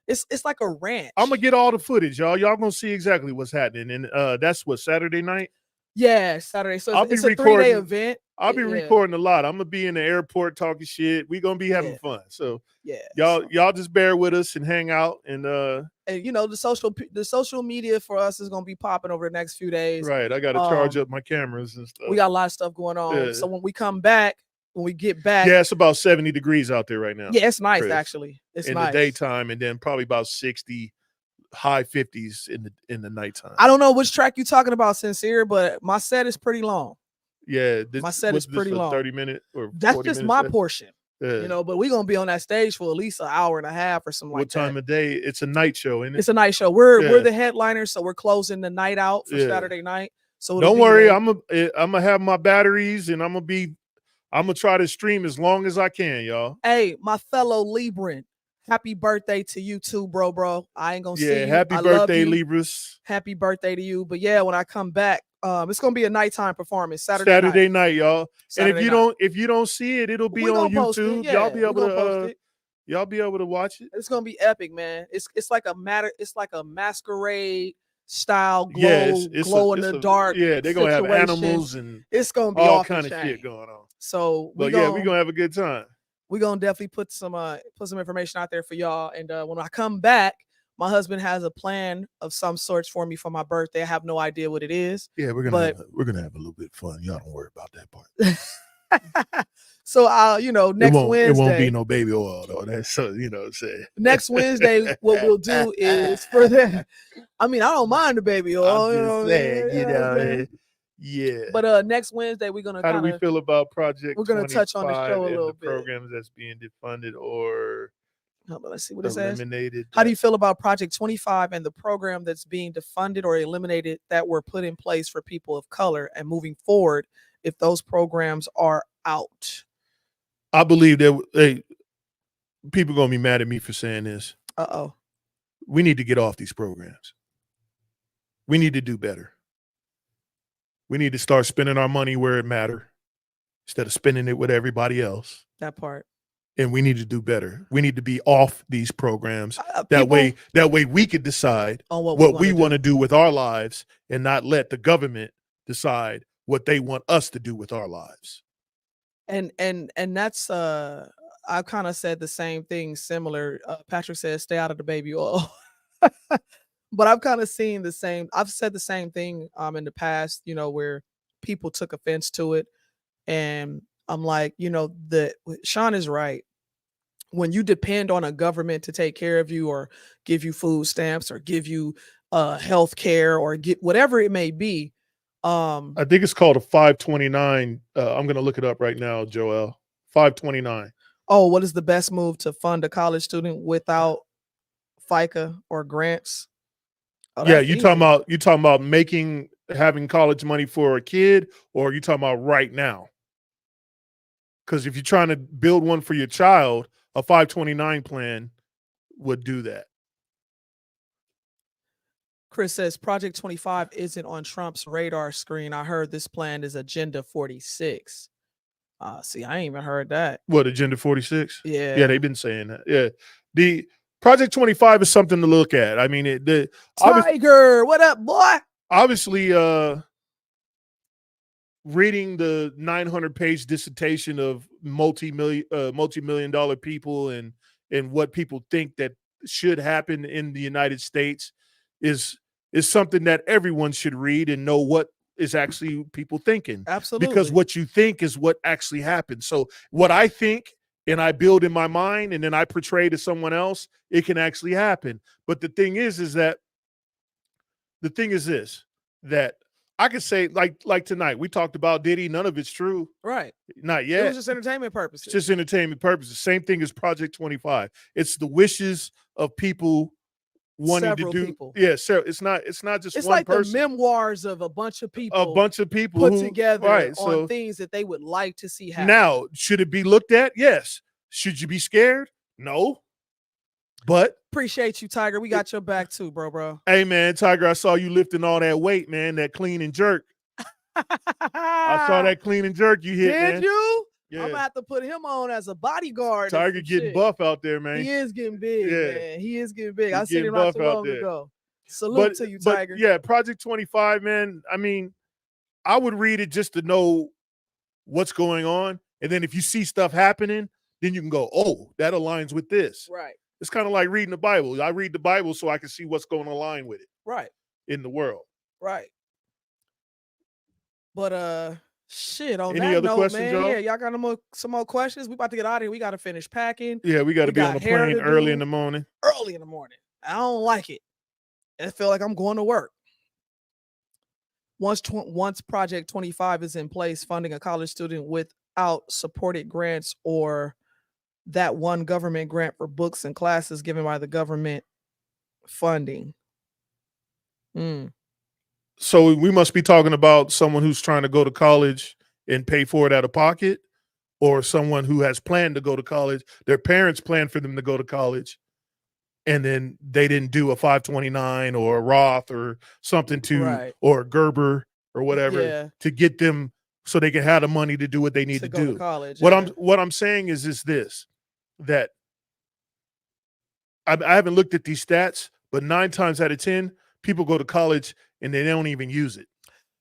[SPEAKER 1] it's like a ranch.
[SPEAKER 2] I'm gonna get all the footage, y'all. Y'all gonna see exactly what's happening, and that's what Saturday night.
[SPEAKER 1] Yeah, Saturday. So it's a 3-day event.
[SPEAKER 2] I'll be recording a lot. I'm gonna be in the airport talking shit. We gonna be having fun. So y'all just bear with us and hang out and
[SPEAKER 1] the social media for us is gonna be popping over the next few days.
[SPEAKER 2] Right. I gotta charge up my cameras and stuff.
[SPEAKER 1] We got a lot of stuff going on. Yeah. So when we get back,
[SPEAKER 2] it's about 70 degrees out there right now.
[SPEAKER 1] Yeah, it's nice actually. It's
[SPEAKER 2] in
[SPEAKER 1] nice.
[SPEAKER 2] The daytime, and then probably about 60. High 50s in the nighttime.
[SPEAKER 1] I don't know which track you're talking about, Sincere, but my set is pretty long.
[SPEAKER 2] Yeah,
[SPEAKER 1] my set is pretty long.
[SPEAKER 2] 30-minute or
[SPEAKER 1] that's just my portion. You know, but we're gonna be on that stage for at least an hour and a half or something like that.
[SPEAKER 2] What time of day? It's a night show, isn't it?
[SPEAKER 1] It's a night show. We're the headliners, so we're closing the night out for Saturday night. So
[SPEAKER 2] don't worry, I'm gonna have my batteries, and I'm gonna try to stream as long as I can, y'all.
[SPEAKER 1] Hey, my fellow Libran, happy birthday to you too, bro. I ain't gonna see you.
[SPEAKER 2] Happy birthday, Libras.
[SPEAKER 1] Happy birthday to you. But yeah, when I come back, it's gonna be a nighttime performance
[SPEAKER 2] Saturday night, y'all.
[SPEAKER 1] Saturday
[SPEAKER 2] and if you don't see it, it'll be on YouTube.
[SPEAKER 1] Yeah,
[SPEAKER 2] y'all be able to watch it.
[SPEAKER 1] It's gonna be epic, man. It's like a masquerade style glow in the dark.
[SPEAKER 2] Yeah, they're gonna have animals and
[SPEAKER 1] it's gonna be
[SPEAKER 2] all kind of shit going on.
[SPEAKER 1] So
[SPEAKER 2] we're gonna have a good time.
[SPEAKER 1] We're gonna definitely put some information out there for y'all. And when I come back, my husband has a plan of some sorts for me for my birthday. I have no idea what it is.
[SPEAKER 2] Yeah, we're gonna have a little bit of fun. Y'all don't worry about that part.
[SPEAKER 1] So next Wednesday.
[SPEAKER 2] It won't be no baby oil though. That's so saying.
[SPEAKER 1] Next Wednesday, what we'll do is for that. I mean, I don't mind the baby oil.
[SPEAKER 2] Yeah.
[SPEAKER 1] But next Wednesday we're gonna.
[SPEAKER 2] How do we feel about Project?
[SPEAKER 1] We're gonna touch on the show a little bit.
[SPEAKER 2] Programs that's being defunded or.
[SPEAKER 1] Hold on, let's see what it says.
[SPEAKER 2] Eliminated.
[SPEAKER 1] How do you feel about Project 25 and the program that's being defunded or eliminated that were put in place for people of color, and moving forward if those programs are out?
[SPEAKER 2] I believe that people are gonna be mad at me for saying this. We need to get off these programs. We need to do better. We need to start spending our money where it matters instead of spending it with everybody else.
[SPEAKER 1] That part.
[SPEAKER 2] And we need to do better. We need to be off these programs. That way we could decide on what we want to do with our lives and not let the government decide what they want us to do with our lives.
[SPEAKER 1] And that's I've kind of said the same thing similar. Patrick says stay out of the baby oil. But I've kind of seen the same. I've said the same thing in the past, where people took offense to it. And I'm like, Sean is right. When you depend on a government to take care of you or give you food stamps or give you health care or get whatever it may be.
[SPEAKER 2] I think it's called a 529. I'm going to look it up right now, Joel. 529.
[SPEAKER 1] Oh, what is the best move to fund a college student without FICA or grants?
[SPEAKER 2] You talking about having college money for a kid, or are you talking about right now? Because if you're trying to build one for your child, a 529 plan would do that.
[SPEAKER 1] Chris says Project 25 isn't on Trump's radar screen. I heard this plan is Agenda 46. See, I ain't even heard that.
[SPEAKER 2] What, Agenda 46?
[SPEAKER 1] Yeah.
[SPEAKER 2] Yeah, they've been saying that. Yeah. The Project 25 is something to look at. I mean,
[SPEAKER 1] Tiger, what up, boy?
[SPEAKER 2] Obviously, reading the 900-page dissertation of multi-million-dollar people and what people think that should happen in the United States is something that everyone should read and know what is actually people thinking.
[SPEAKER 1] Absolutely.
[SPEAKER 2] Because what you think is what actually happens. So what I think and I build in my mind and then I portray to someone else, it can actually happen. But the thing is that I could say, like tonight, we talked about Diddy. None of it's true.
[SPEAKER 1] Right.
[SPEAKER 2] Not yet.
[SPEAKER 1] It was just entertainment purposes.
[SPEAKER 2] It's just entertainment purposes. Same thing as Project 25. It's the wishes of people wanting
[SPEAKER 1] Several
[SPEAKER 2] to do.
[SPEAKER 1] people.
[SPEAKER 2] Yeah, so it's not just
[SPEAKER 1] it's
[SPEAKER 2] one
[SPEAKER 1] like
[SPEAKER 2] person.
[SPEAKER 1] The memoirs of a bunch of people.
[SPEAKER 2] Put
[SPEAKER 1] together on things that they would like to see happen.
[SPEAKER 2] Now, should it be looked at? Yes. Should you be scared? No. But
[SPEAKER 1] appreciate you, Tiger. We got your back too, bro.
[SPEAKER 2] Hey, man, Tiger, I saw you lifting all that weight, man. That clean and jerk. I saw that clean and jerk you hit, man.
[SPEAKER 1] Did you?
[SPEAKER 2] Yeah.
[SPEAKER 1] I'm gonna have to put him on as a bodyguard.
[SPEAKER 2] Tiger getting buff out there, man.
[SPEAKER 1] He is getting big, man. He is getting big. I seen him
[SPEAKER 2] not
[SPEAKER 1] so long ago. Salute to you, Tiger.
[SPEAKER 2] Yeah, Project 25, man. I mean, I would read it just to know what's going on. And then if you see stuff happening, then you can go, oh, that aligns with this.
[SPEAKER 1] Right.
[SPEAKER 2] It's kind of like reading the Bible. I read the Bible so I can see what's going to align with it.
[SPEAKER 1] Right.
[SPEAKER 2] In the world.
[SPEAKER 1] Right. But shit, on
[SPEAKER 2] Any
[SPEAKER 1] that
[SPEAKER 2] other
[SPEAKER 1] note,
[SPEAKER 2] questions,
[SPEAKER 1] man,
[SPEAKER 2] y'all?
[SPEAKER 1] yeah, y'all got some more questions? We about to get out of here. We got to finish packing.
[SPEAKER 2] Yeah, we got to be on the plane early in the morning.
[SPEAKER 1] Early in the morning. I don't like it. I feel like I'm going to work. Once Project 25 is in place, funding a college student without supported grants or that one government grant for books and classes given by the government funding.
[SPEAKER 2] So we must be talking about someone who's trying to go to college and pay for it out of pocket, or someone who has planned to go to college. Their parents planned for them to go to college, and then they didn't do a 529 or a Roth or something or a Gerber or whatever to get them so they can have the money to do what they need to do.
[SPEAKER 1] To college,
[SPEAKER 2] what I'm saying is this, that I haven't looked at these stats, but 9 times out of 10, people go to college and they don't even use it.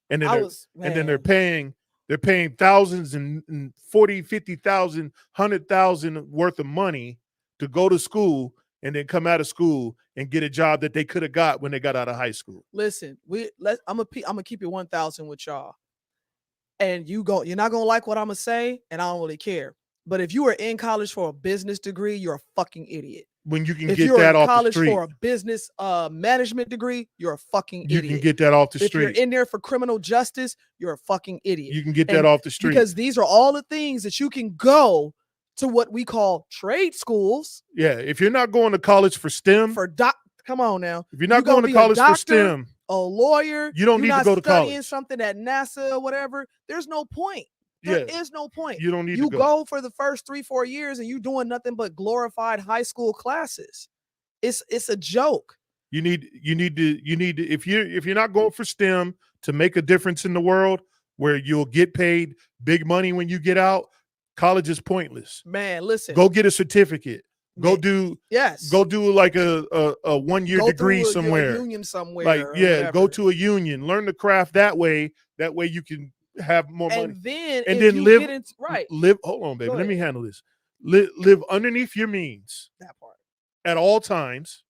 [SPEAKER 2] And then they're paying thousands and 40, 50,000, 100,000 worth of money to go to school and then come out of school and get a job that they could have got when they got out of high school.
[SPEAKER 1] Listen, I'm gonna keep it 1,000 with y'all. And you're not gonna like what I'm gonna say, and I don't really care. But if you are in college for a business degree, you're a fucking idiot.
[SPEAKER 2] When you can get that off the street.
[SPEAKER 1] If you're in college for a business management degree, you're a fucking idiot.
[SPEAKER 2] You can get that off the street.
[SPEAKER 1] If you're in there for criminal justice, you're a fucking idiot.
[SPEAKER 2] You can get that off the street.
[SPEAKER 1] Because these are all the things that you can go to what we call trade schools.
[SPEAKER 2] Yeah, if you're not going to college for STEM.
[SPEAKER 1] Come on now.
[SPEAKER 2] If you're not going to college for STEM.
[SPEAKER 1] A lawyer.
[SPEAKER 2] You don't need to go to college.
[SPEAKER 1] Studying something at NASA or whatever. There's no point. There is no point.
[SPEAKER 2] You don't need
[SPEAKER 1] to
[SPEAKER 2] go.
[SPEAKER 1] You go for the first 3-4 years and you doing nothing but glorified high school classes. It's a joke. You need to if you're not going for STEM to make a difference in the world where you'll get paid big money when you get out, college is pointless. Man, listen. Go get a certificate. Go do like a 1-year degree somewhere. A union somewhere. Like go to a union. Learn the craft that way. That way you can have more money. And then live. Hold on, baby. Let me handle this. Live underneath your means. That part. At all times.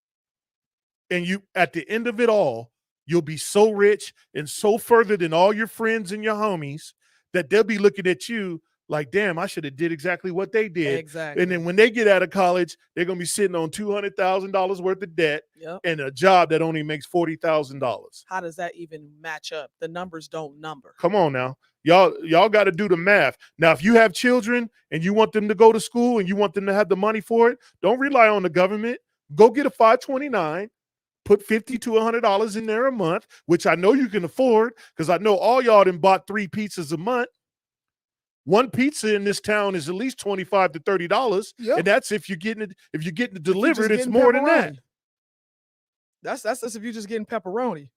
[SPEAKER 1] And you, at the end of it all, you'll be so rich and so further than all your friends and your homies that they'll be looking at you like, damn, I should have did exactly what they did. Exactly. And then when they get out of college, they're going to be sitting on $200,000 worth of debt and a job that only makes $40,000. How does that even match up? The numbers don't number. Come on now. Y'all got to do the math. Now, if you have children and you want them to go to school and you want them to have the money for it, don't rely on the government. Go get a 529. Put $50 to $100 in there a month, which I know you can afford because I know all y'all done bought 3 pizzas a month. One pizza in this town is at least $25 to $30, and that's if you're getting it delivered. It's more than that. That's if you're just getting pepperoni.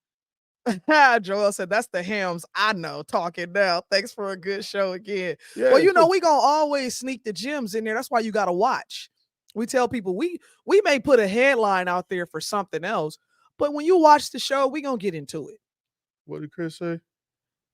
[SPEAKER 1] Joel said that's the hams I know talking now. Thanks for a good show again. Yeah, well, we gonna always sneak the gems in there. That's why you gotta watch. We tell people we may put a headline out there for something else, but when you watch the show, we gonna get into it. What did Chris say?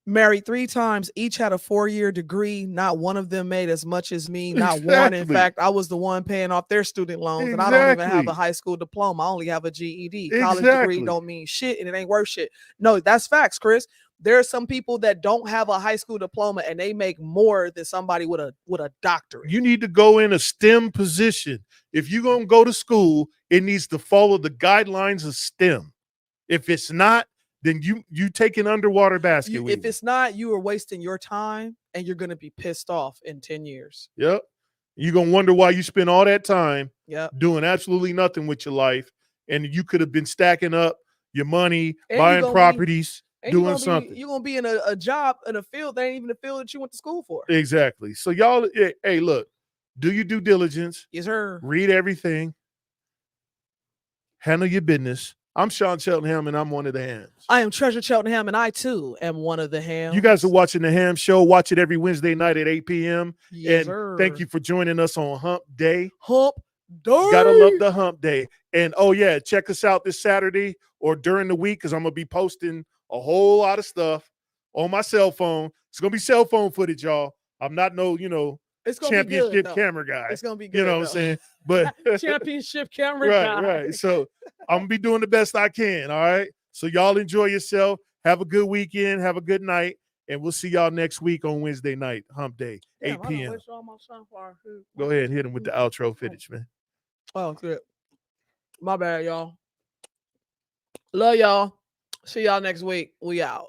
[SPEAKER 1] Married 3 times, each had a 4-year degree. Not one of them made as much as me. Not one. In fact, I was the one paying off their student loans, and I don't even have a high school diploma. I only have a GED. College degree don't mean shit, and it ain't worth shit. No, that's facts, Chris. There are some people that don't have a high school diploma, and they make more than somebody with a doctorate. You need to go in a STEM position. If you're gonna go to school, it needs to follow the guidelines of STEM. If it's not, then you take an underwater basket. If it's not, you are wasting your time and you're going to be pissed off in 10 years. Yep. You're going to wonder why you spent all that time doing absolutely nothing with your life. And you could have been stacking up your money, buying properties, doing something. You're going to be in a job in a field that ain't even the field that you went to school for. Exactly. So y'all, hey, look, do your due diligence. Yes, sir. Read everything. Handle your business. I'm Sean Cheltenham, and I'm one of the hams. I am Treasure Cheltenham, and I, too, am one of the hams. You guys are watching the Ham Show. Watch it every Wednesday night at 8 p.m. Yes, sir. Thank you for joining us on Hump Day. Hump Day. Gotta love the Hump Day. And, check us out this Saturday or during the week because I'm going to be posting a whole lot of stuff on my cell phone. It's going to be cell phone footage, y'all. I'm not it's championship camera guy. It's gonna be good. You know what I'm saying? But championship camera guy. Right. So I'm gonna be doing the best I can. All right. So y'all enjoy yourself. Have a good weekend. Have a good night. And we'll see y'all next week on Wednesday night, Hump Day, 8 p.m. Go ahead and hit him with the outro finish, man. Oh, good. My bad, y'all. Love y'all. See y'all next week. We out.